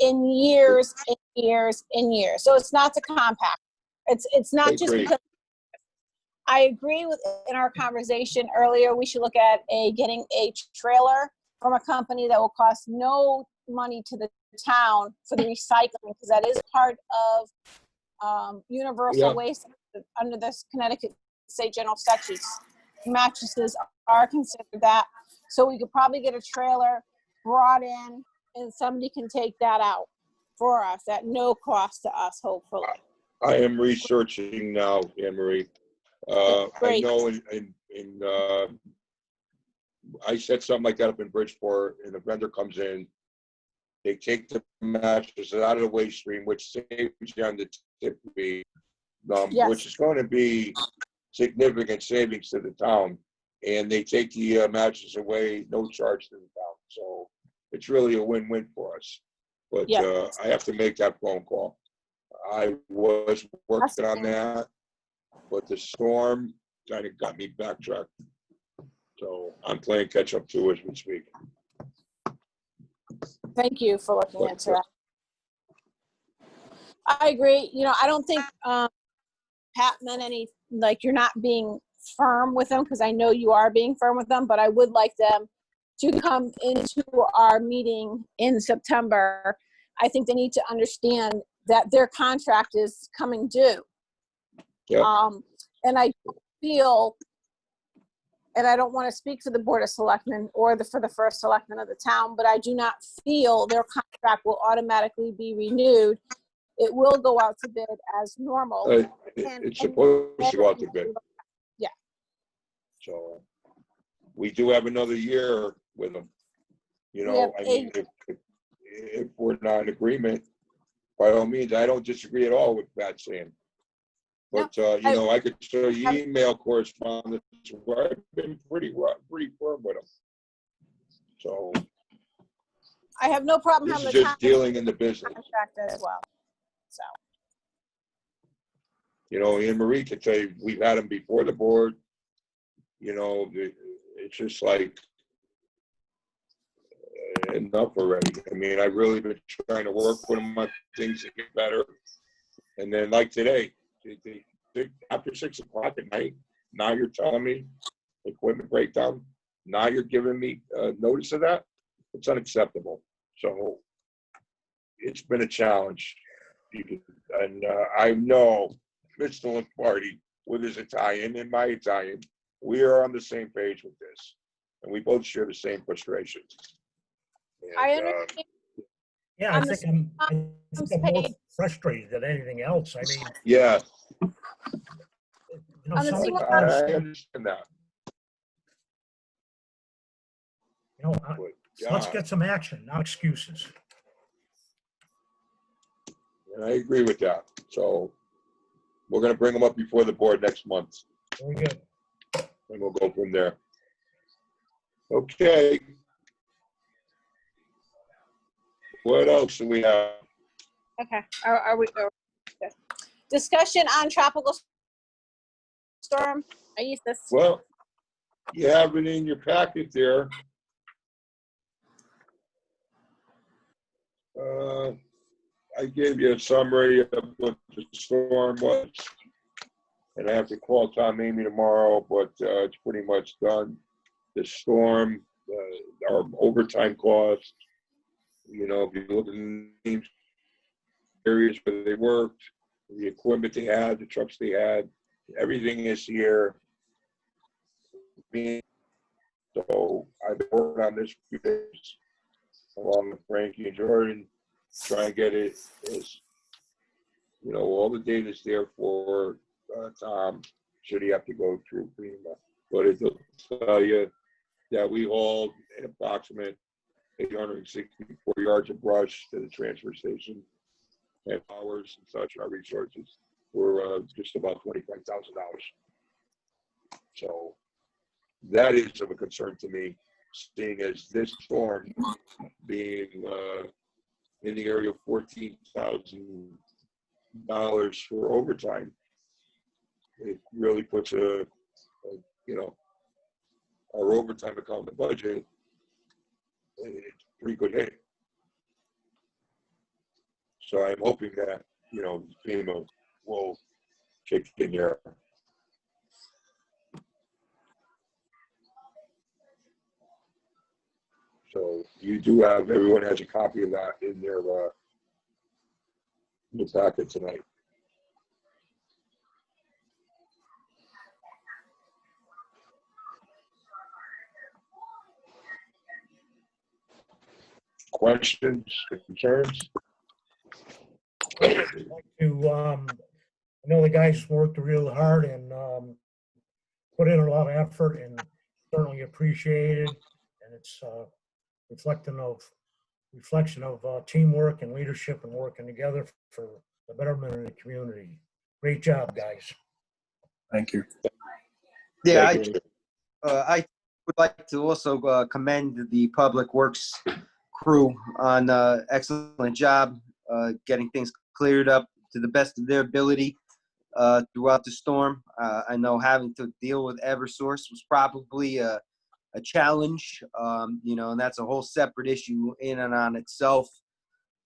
In years and years and years. So it's not to compact. It's not just because. I agree with, in our conversation earlier, we should look at getting a trailer from a company that will cost no money to the town for the recycling, because that is part of universal waste under this Connecticut State General Statutes. Mattresses are considered that. So we could probably get a trailer brought in, and somebody can take that out for us at no cost to us, hopefully. I am researching now, Anne Marie. I know in I set something like that up in Bridgeport, and a vendor comes in, they take the mattresses out of the waste stream, which saves you on the tip fee, Yes. which is going to be significant savings to the town. And they take the mattress away, no charge to the town. So it's really a win-win for us. But Yeah. I have to make that phone call. I was working on that, but the storm kind of got me backtracked. So I'm playing catch up too as we speak. Thank you for looking into that. I agree. You know, I don't think Pat meant any, like, you're not being firm with them, because I know you are being firm with them, but I would like them to come into our meeting in September. I think they need to understand that their contract is coming due. Yep. And I feel, and I don't want to speak for the Board of Selectmen or for the first selectman of the town, but I do not feel their contract will automatically be renewed. It will go out to bid as normal. It's supposed to go out to bid. Yeah. So we do have another year with them. You know, I mean, if we're not in agreement, by all means, I don't disagree at all with that saying. But, you know, I could show you email correspondence where I've been pretty firm with them. So I have no problem this having is the just dealing in the business. contract as well. So. You know, Anne Marie can tell you, we've had them before the board. You know, it's just like enough already. I mean, I've really been trying to work with them on things to get better. And then like today, after 6 o'clock at night, now you're telling me equipment breakdown. Now you're giving me notice of that. It's unacceptable. So it's been a challenge. And I know Mr. Lombardi with his Italian and my Italian, we are on the same page with this. And we both share the same frustrations. And, I understand. Yeah, I think I'm more frustrated than anything else. I mean, yeah, you know, somebody, I understand that. you know, let's get some action, not excuses. And I agree with that. So we're going to bring them up before the board next month. Very good. And we'll go from there. Okay. What else do we have? Okay. Are we? Good. Discussion on tropical storm. Isaias. Well, you have it in your packet there. I gave you a summary of what the storm was. And I have to call Tom Amy tomorrow, but it's pretty much done. The storm, our overtime costs, you know, if you look at the names, areas where they worked, the equipment they had, the trucks they had, everything is here. So I've been working on this for 2 days, along with Frankie and Jordan, try and get it as, you know, all the data's there for Tom, should he have to go through FEMA. But it'll tell you that we hauled an approximate 864 yards of brush to the transfer station, and hours and such, our resources were just about $25,000. So that is of a concern to me, seeing as this storm being in the area of $14,000 for overtime. It really puts you know, our overtime account in the budget. It's a pretty good hit. So I'm hoping that, you know, FEMA will kick in there. So you do have, everyone has a copy of that in their packet tonight. Questions, concerns? I know the guys worked real hard and put in a lot of effort, and certainly appreciated, and it's reflection of teamwork and leadership and working together for the betterment of the community. Great job, guys. Thank you. Yeah, Thank you. I would like to also commend the Public Works crew on excellent job getting things cleared up to the best of their ability throughout the storm. I know having to deal with Eversource was probably a challenge, and that's a whole separate issue in and on itself.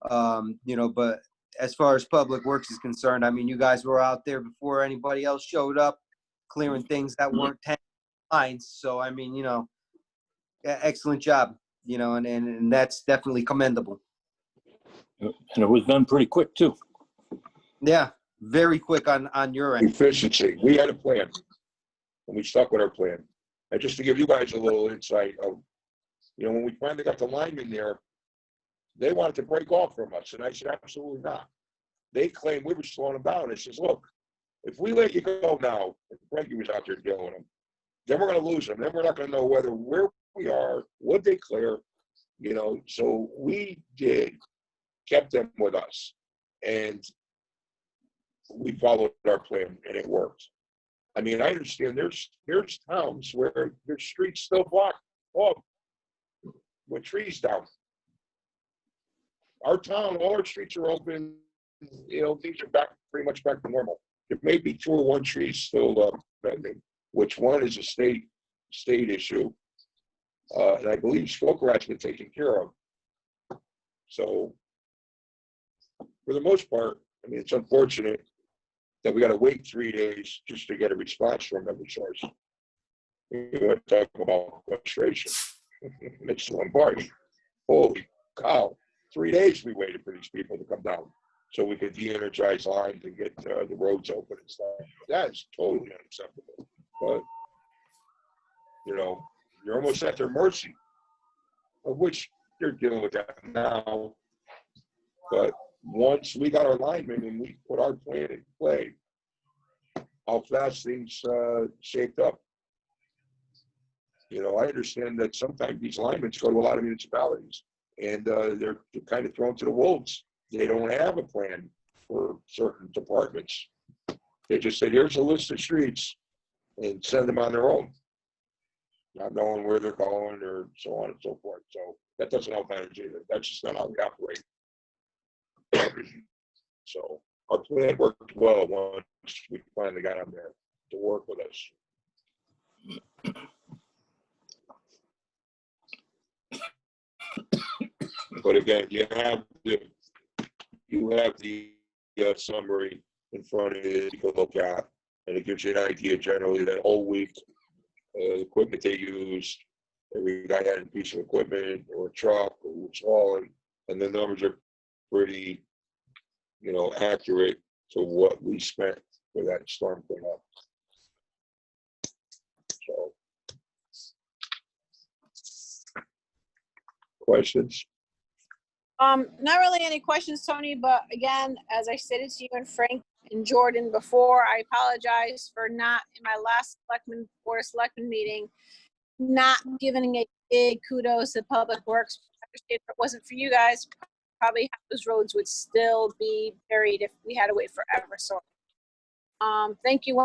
But as far as Public Works is concerned, I mean, you guys were out there before anybody else showed up, clearing things that weren't lines. So, I mean, excellent job, and that's definitely commendable. And it was done pretty quick too. Yeah, very quick on your end. Efficiency. We had a plan, and we stuck with our plan. And just to give you guys a little insight of, when we finally got the linemen there, they wanted to break off from us, and I said, absolutely not. They claimed we were slowing them down. I says, look, if we let you go now, and Frankie was out there dealing with them, then we're going to lose them. Then we're not going to know where we are, what they clear, So we kept them with us, and we followed our plan, and it worked. I mean, I understand there's towns where there's streets still blocked off with trees down. Our town, all our streets are open. Things are pretty much back to normal. There may be 2 or 1 trees still bending, which one is a state issue, and I believe Spoke Rat's been taken care of. So, for the most part, I mean, it's unfortunate that we got to wait 3 days just to get a response from Eversource. We want to talk about frustration. It's one party. Holy cow. 3 days we waited for these people to come down so we could de-energize lines and get the roads open and stuff. That is totally unacceptable. But, you're almost at their mercy, of which they're dealing with that now. But once we got our linemen and we put our plan in play, how fast things shaped up. I understand that sometimes these linemen go to a lot of municipalities and they're kind of thrown to the wolves. They don't have a plan for certain departments. They just say, here's a list of streets and send them on their own, not knowing where they're going or so on and so forth. So that doesn't help manage either. That's just not how we operate. So our plan worked well once we finally got them there to work with us. But again, you have the summary in front of you to look at, and it gives you an idea generally that whole week, the equipment they used, every guy had a piece of equipment or a truck or was hauling, and the numbers are pretty, accurate to what we spent for that storm cleanup. So, questions? Not really any questions, Tony, but again, as I stated to you and Frank and Jordan before, I apologize for not, in my last Board of Selectmen meeting, not giving a big kudos to Public Works. I understand if it wasn't for you guys, probably half those roads would still be buried if we had to wait forever. So thank you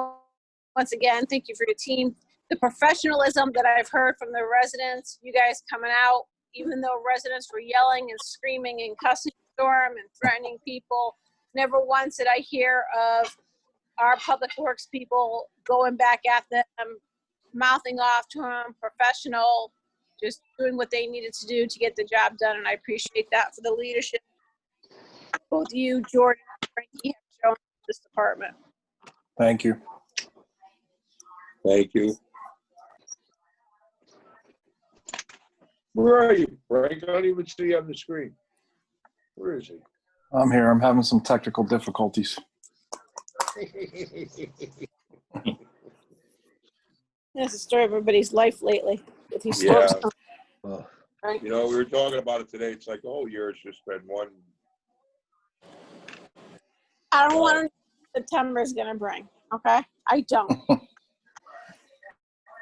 once again. Thank you for your team. The professionalism that I've heard from the residents, you guys coming out, even though residents were yelling and screaming and cussing storm and threatening people, never once did I hear of our Public Works people going back at them, mouthing off to them, professional, just doing what they needed to do to get the job done. And I appreciate that for the leadership both you, Jordan, and Frankie have shown this department. Thank you. Thank you. Where are you, Frank? I don't even see you on the screen. Where is he? I'm here. I'm having some technical difficulties. That's the story of everybody's life lately with these Yeah. storms. Right? We were talking about it today. It's like the whole year has just been one. I don't want to know what September is going to bring. Okay, I don't.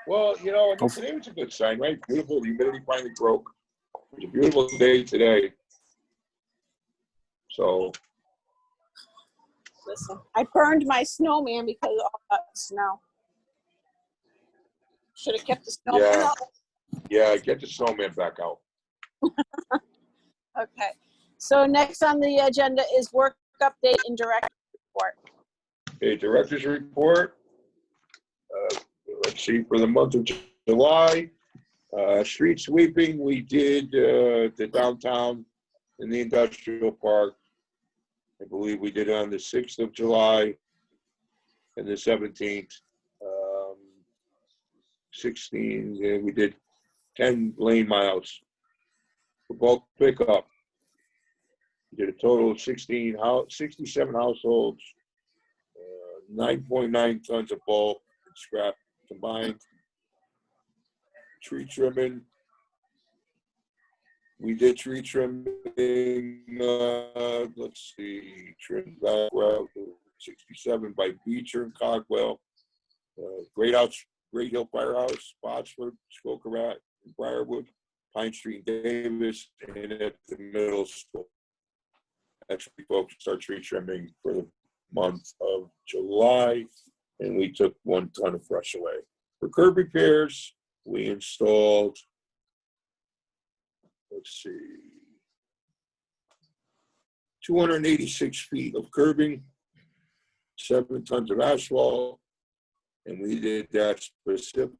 Well, you know, I think today was a good sign, right? Beautiful. The humidity finally broke. It was a beautiful day today. So. Listen, I burned my snowman because of all that snow. Should have kept the snowman Yeah. out. Yeah, get the snowman back out. Okay. So next on the agenda is work update and director report. Okay, director's report. Let's see, for the month of July, street sweeping, we did the downtown and the industrial park. I believe we did it on the 6th of July and the 17th. 16, and we did 10 lane miles for bulk pickup. We did a total of 67 households, 9.9 tons of bulk and scrap combined. Tree trimming. We did tree trimming, let's see, trim back route 67 by Beecher and Cogwell, Great Hill Firehouse, Spotswood, Skokorat, and Briarwood, Pine Street, Davis, and at the middle school. Actually, folks start tree trimming for the month of July, and we took 1 ton of brush away. For curb repairs, we installed, let's see, 286 feet of curbing, 7 tons of asphalt, and we did that specific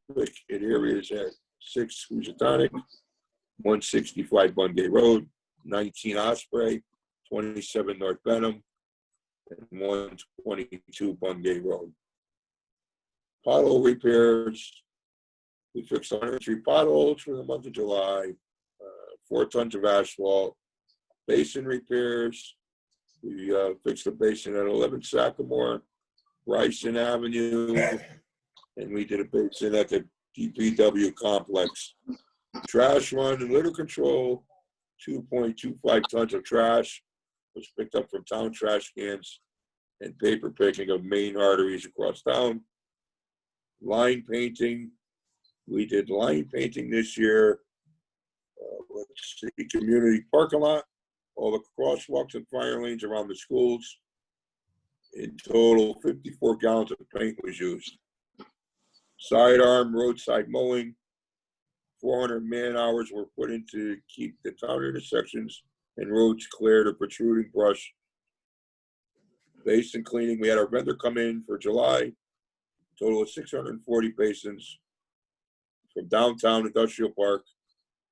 in areas at 6 Housatonic, 165 Bungay Road, 19 Osprey, 27 North Benham, and 122 Bungay Road. Pothole repairs, we fixed 103 potholes for the month of July, 4 tons of asphalt. Basin repairs, we fixed the basin at 11 Sagamore, Bryson Avenue, and we did a basin at the DPW complex. Trash run and litter control, 2.25 tons of trash was picked up from town trash cans and paper picking of main arteries across town. Line painting, we did line painting this year. Let's see, community parking lot, all the crosswalks and fire lanes around the schools. In total, 54 gallons of paint was used. Sidearm roadside mowing, 400 man hours were put in to keep the town intersections and roads cleared of protruding brush. Basin cleaning, we had our vendor come in for July, total of 640 basins from downtown industrial park,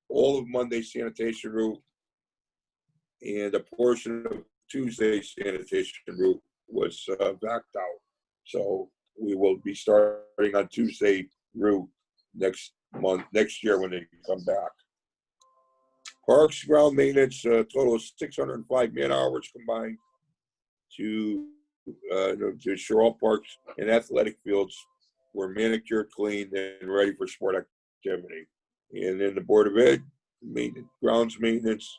all of Monday's sanitation route, and a portion of Tuesday's sanitation route was backed out. So we will be starting on Tuesday route next year when they come back. Parks ground maintenance, total of 605 man hours combined to ensure all parks and athletic fields were manicured, cleaned, and ready for sport activity. And then the Board of Ed grounds maintenance,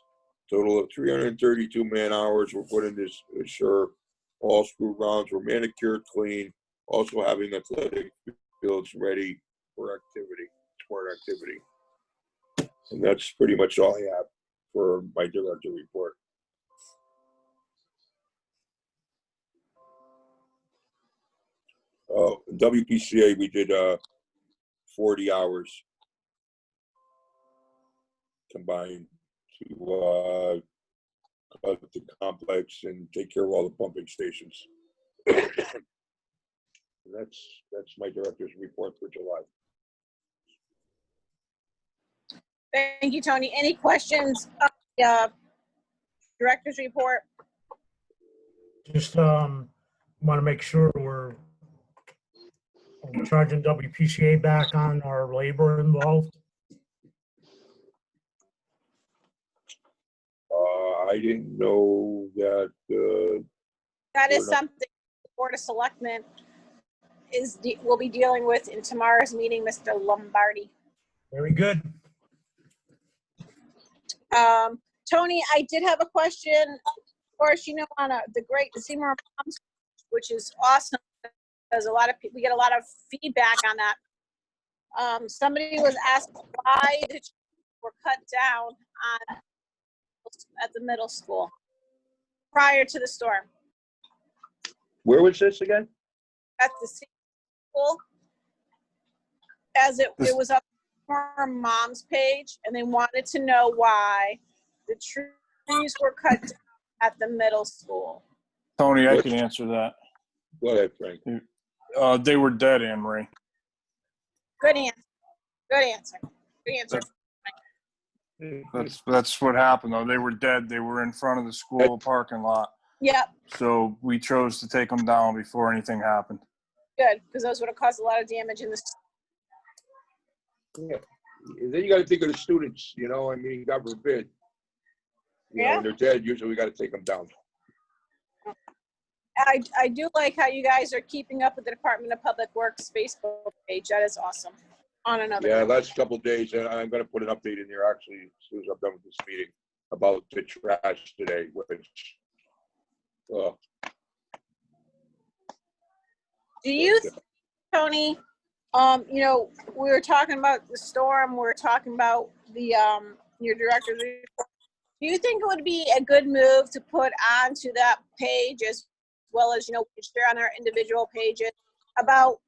total of 332 man hours were put in to ensure all school grounds were manicured, clean, also having athletic fields ready for sport activity. And that's pretty much all I have for my director report. WPCA, we did 40 hours combined to cut the complex and take care of all the pumping stations. That's my director's report for July. Thank you, Tony. Any questions on the director's report? Just want to make sure we're charging WPCA back on our labor involved. I didn't know that. That is something the Board of Selectmen will be dealing with in tomorrow's meeting, Mr. Lombardi. Very good. Tony, I did have a question. Of course, you know, on the Great Seymour Moms, which is awesome because we get a lot of feedback on that. Somebody was asking why the trees were cut down at the middle school prior to the storm. Where was this again? At the school, as it was up on her mom's page, and they wanted to know why the trees were cut down at the middle school. Tony, I can answer that. Go ahead, Frank. They were dead, Anne Marie. Good answer. Good answer. Good answer. That's what happened, though. They were dead. They were in front of the school parking lot. Yep. So we chose to take them down before anything happened. Good, because those would have caused a lot of damage in the. Yeah. And then you got to think of the students, you know, I mean, God forbid. You know, when they're dead, usually we got to take them down. I do like how you guys are keeping up with the Department of Public Works Facebook page. That is awesome. On another. Yeah, last couple of days, and I'm going to put an update in there actually as soon as I'm done with this meeting about the trash today, which, do you think, Tony, you know, we were talking about the storm, we were talking about the, your director's report. Do you think it would be a good move to put onto that page as well as, you know, share on our individual pages about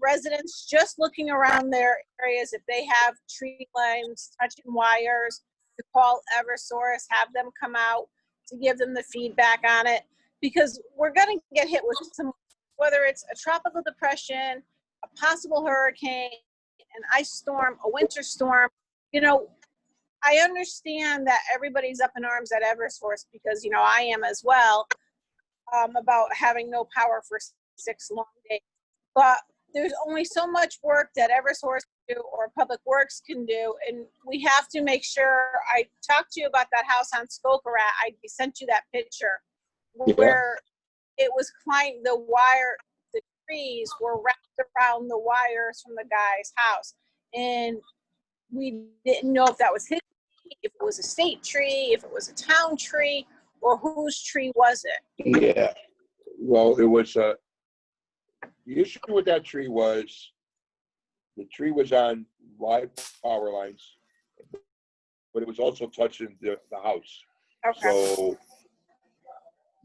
residents just looking around their areas, if they have tree lines, touching wires, to call Eversource, have them come out to give them the feedback on it, because we're going to get hit with some, whether it's a tropical depression, a possible hurricane, an ice storm, a winter storm. You know, I understand that everybody's up in arms at Eversource because, you know, I am as well, about having no power for 6 long days. But there's only so much work that Eversource can do or Public Works can do, and we have to make sure. I talked to you about that house on Skokerat. I sent you that picture where it was the trees were wrapped around the wires from the guy's house, and we didn't know if that was his tree, if it was a state tree, if it was a town tree, or whose tree was it? yeah. Well, it was, the issue with that tree was the tree was on live power lines, but it was also touching the house. Okay. So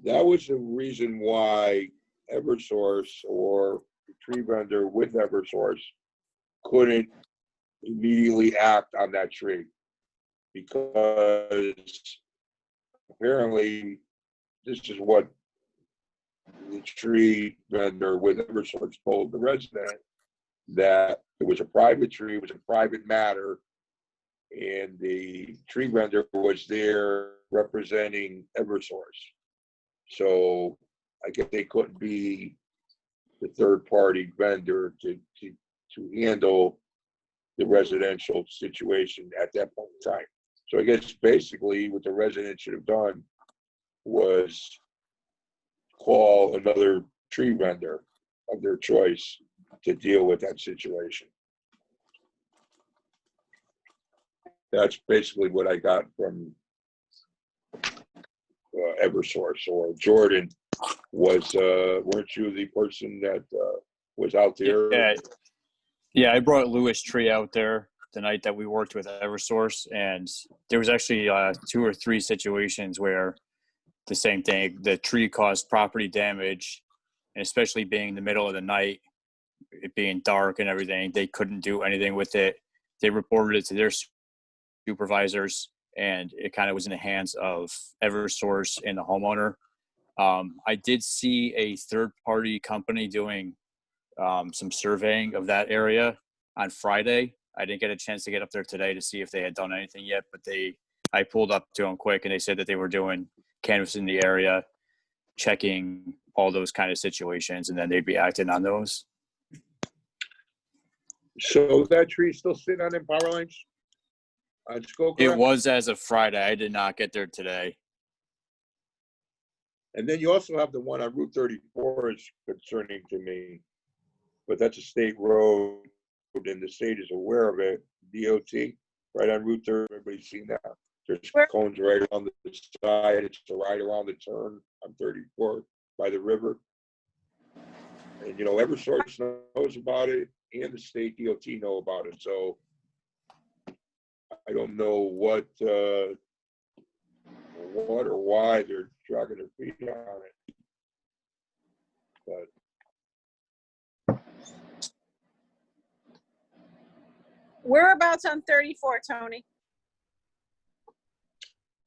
that was the reason why Eversource or the tree vendor with Eversource couldn't immediately act on that tree, because apparently this is what the tree vendor with Eversource told the resident, that it was a private tree, it was a private matter, and the tree vendor was there representing Eversource. So I guess they couldn't be the third-party vendor to handle the residential situation at that point in time. So I guess basically what the resident should have done was call another tree vendor of their choice to deal with that situation. That's basically what I got from Eversource. Or Jordan was, weren't you the person that was out there? Yeah, I brought Lewis Tree out there the night that we worked with Eversource, and there was actually 2 or 3 situations where the same thing, the tree caused property damage, and especially being in the middle of the night, it being dark and everything, they couldn't do anything with it. They reported it to their supervisors, and it kind of was in the hands of Eversource and the homeowner. I did see a third-party company doing some surveying of that area on Friday. I didn't get a chance to get up there today to see if they had done anything yet, but I pulled up to them quick, and they said that they were doing canvassing the area, checking all those kind of situations, and then they'd be acting on those. So that tree still sitting on them power lines? It was as of Friday. I did not get there today. And then you also have the one on Route 34 is concerning to me, but that's a state road, and the state is aware of it. DOT, right on Route 30, everybody's seen that. There's cones right around the side. It's right around the turn on 34 by the river. And, you know, Eversource knows about it, and the state DOT know about it, so I don't know what or why they're dragging their feet on it. But Whereabouts on 34, Tony?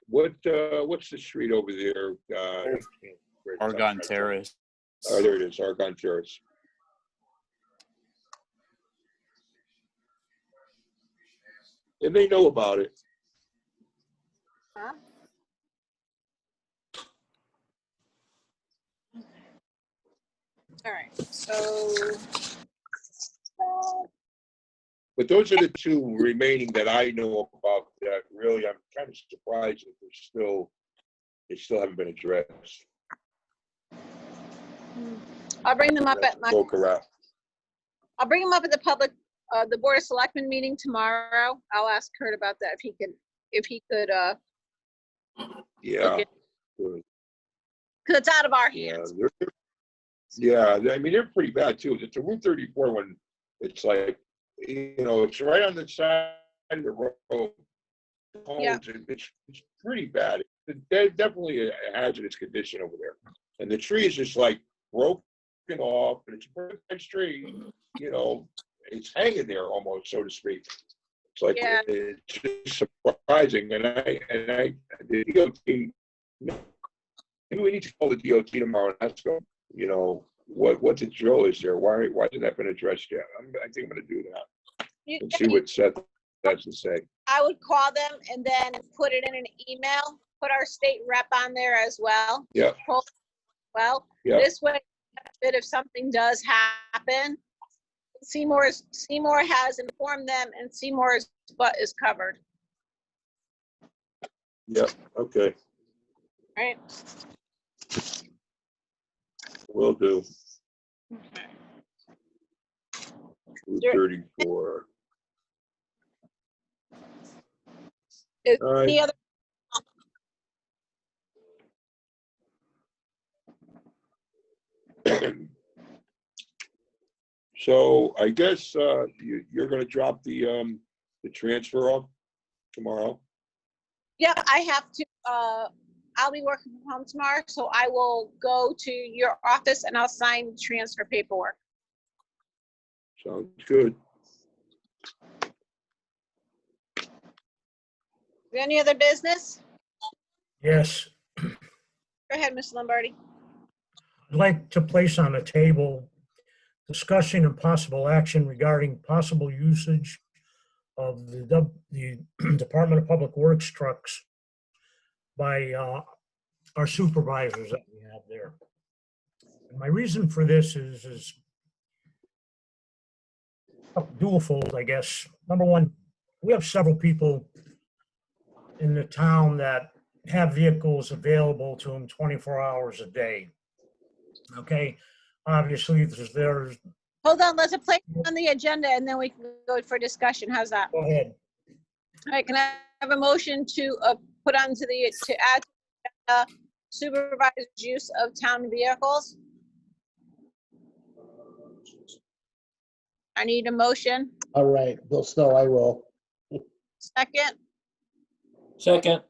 what's the street over there? Argonne Terrace. Oh, there it is, Argonne Terrace. And they know about it. Huh? All right, so. But those are the two remaining that I know about that really I'm kind of surprised that they still haven't been addressed. I'll bring them up at Spoke around. I'll bring them up at the Board of Selectmen meeting tomorrow. I'll ask Kurt about that if he could Yeah. because it's out of our Yeah, hands. I mean, they're pretty bad too. It's a Route 34 one. It's like, it's right on the side of the road. Yeah. It's pretty bad. There's definitely a hazardous condition over there. And the tree is just like broken off, and it's a pretty nice tree, it's hanging there almost, so to speak. It's like, Yeah. it's just surprising. And the DOT, maybe we need to call the DOT tomorrow and ask them, what the drill is there? Why hasn't that been addressed yet? I think I'm going to do that and see what Seth has to say. I would call them and then put it in an email, put our state rep on there as well. Yeah. Well, Yeah. this way, if something does happen, Seymour has informed them, and Seymour's butt is covered. Yeah. Okay. Right. Will do. Okay. 234. Is All right. any other? So I guess you're going to drop the transfer off tomorrow. Yeah, I have to. I'll be working from home tomorrow, so I will go to your office and I'll sign transfer paperwork. Sounds good. Any other business? Yes, Go ahead, Mr. Lombardi. I'd like to place on the table discussion and possible action regarding possible usage of the Department of Public Works trucks by our supervisors that we have there. And my reason for this is dual-fold, I guess. Number one, we have several people in the town that have vehicles available to them 24 hours a day. Okay, obviously there's Hold on, let's place it on the agenda and then we can go for discussion. How's that? go ahead. All right, can I have a motion to put onto to add supervisor's use of town vehicles? I need a motion. All right, Bill Snow, I will. Second Second.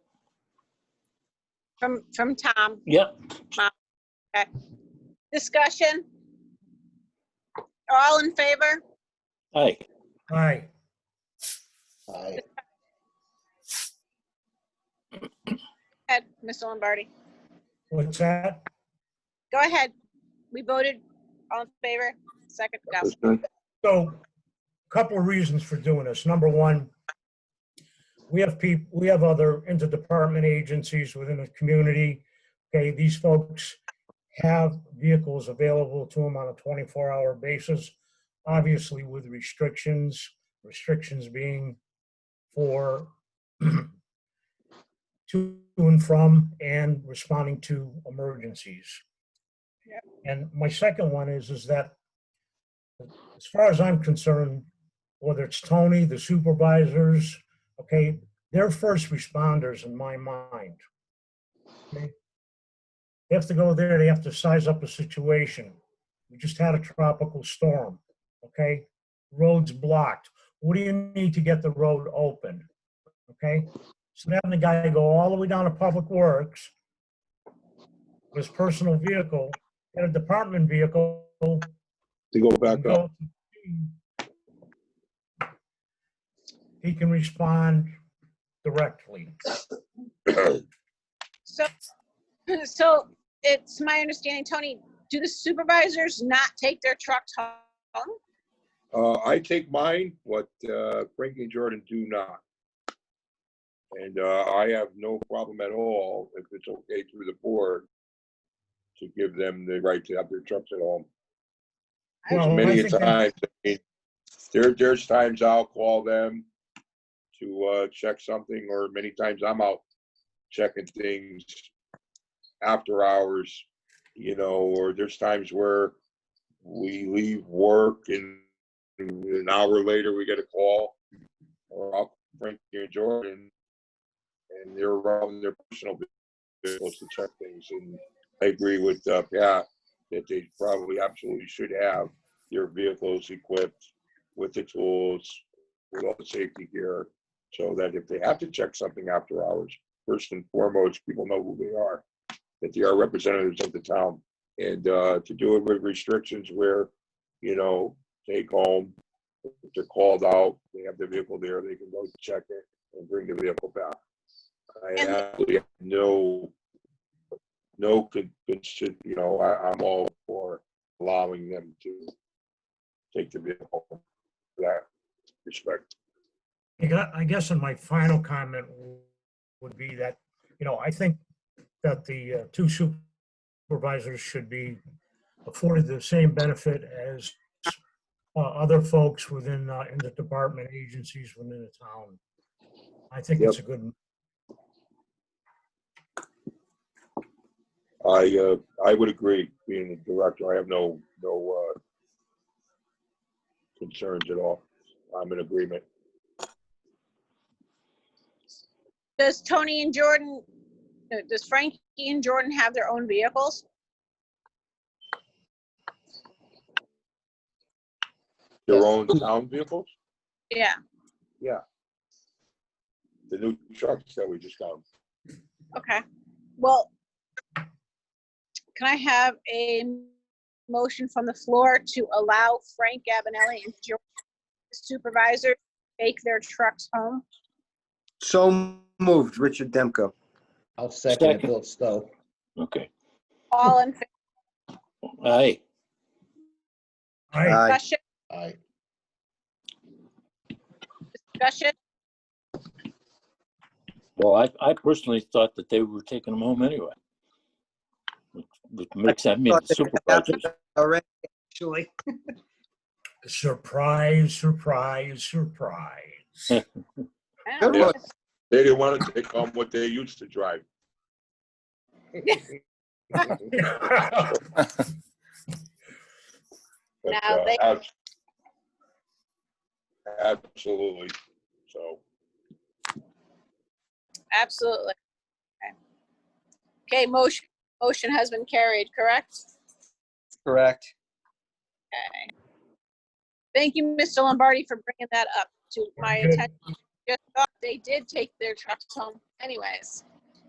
from Tom. Yep. Okay. Discussion? All in favor? Aye. Aye. Aye. Go ahead, Mr. Lombardi. What's that? Go ahead. We voted. All in favor? Second, go. So, a couple of reasons for doing this. Number one, we have other interdepartment agencies within the community. Okay, these folks have vehicles available to them on a 24-hour basis, obviously with restrictions being for to and from and responding to emergencies. Yep. And my second one is that as far as I'm concerned, whether it's Tony, the supervisors, okay, they're first responders in my mind. Okay? They have to go there, they have to size up a situation. We just had a tropical storm, okay? road's blocked. What do you need to get the road open? Okay? So having the guy go all the way down to Public Works with his personal vehicle, get a department vehicle, To go back and up. he can respond directly. So it's my understanding, Tony, do the supervisors not take their trucks home? I take mine, what Frankie and Jordan do not. And I have no problem at all, if it's okay through the board, to give them the right to have their trucks at home. Well, Many I a think times, I mean, there's times I'll call them to check something, or many times I'm out checking things after hours, you know, or there's times where we leave work and an hour later we get a call, or I'll call Frankie and Jordan, and they're around their personal vehicles to check things. And I agree with Pat that they probably absolutely should have their vehicles equipped with the tools, with all the safety gear, so that if they have to check something after hours, first and foremost, people know who they are, that they are representatives of the town. And to do it with restrictions where, you know, take home, if they're called out, they have their vehicle there, they can go check it and bring the vehicle back. I absolutely have no, you know, I'm all for allowing them to take the vehicle for that respect. I guess in my final comment would be that, you know, I think that the two supervisors should be afforded the same benefit as other folks within in the department agencies within the town. I think it's a good. I would agree, being the director, I have no concerns at all. I'm in agreement. Does Tony and Jordan, does Frankie and Jordan have their own vehicles? Their own town vehicles? Yeah. Yeah. The new trucks that we just got. Okay. Well, can I have a motion from the floor to allow Frank Gabinelli and Jordan, supervisor, take their trucks home? So moved, Richard Demko. I'll second it, Bill Stowe. Okay. All in favor? Aye. Aye. Discussion? Aye. Discussion? Well, I personally thought that they were taking them home anyway. Which makes that mean the supervisors. Already, actually. Surprise, surprise, surprise. I Good don't know. one. They didn't want to take home what they used to drive. But, Now they- absolutely. So Absolutely. Okay, motion has been carried, correct? Correct. Okay. Thank you, Mr. Lombardi, for bringing that up to my Good. attention. Just thought they did take their trucks home anyways.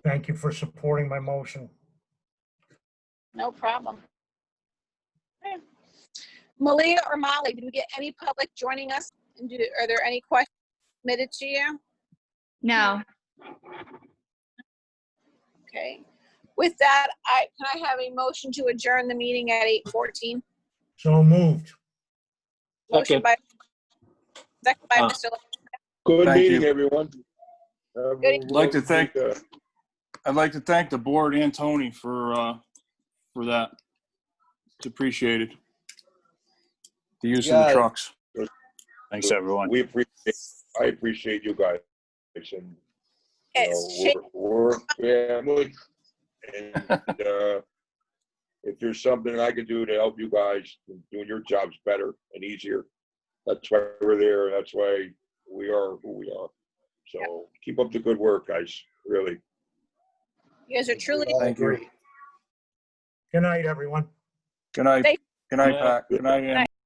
Thank you for supporting my motion. No problem. Okay. Malia or Molly, did we get any public joining us? And are there any questions submitted to you? No. Okay. With that, can I have a motion to adjourn the meeting at 8:14? So moved. Motion by, second by Ah. Mr. good Thank meeting, you. everyone. Good. I'd like to thank the board and Tony for that. It's appreciated. The use of Yeah. the trucks. Thanks, everyone. I appreciate you guys. And, you It's know, we're family. And if there's something I can do to help you guys in doing your jobs better and easier, that's why we're there. That's why we are who we are. So keep up the good work, guys. Really. You guys are truly, Thank you. Good night, everyone. Good night. Thank- Good night, Pat. Good night, Ann.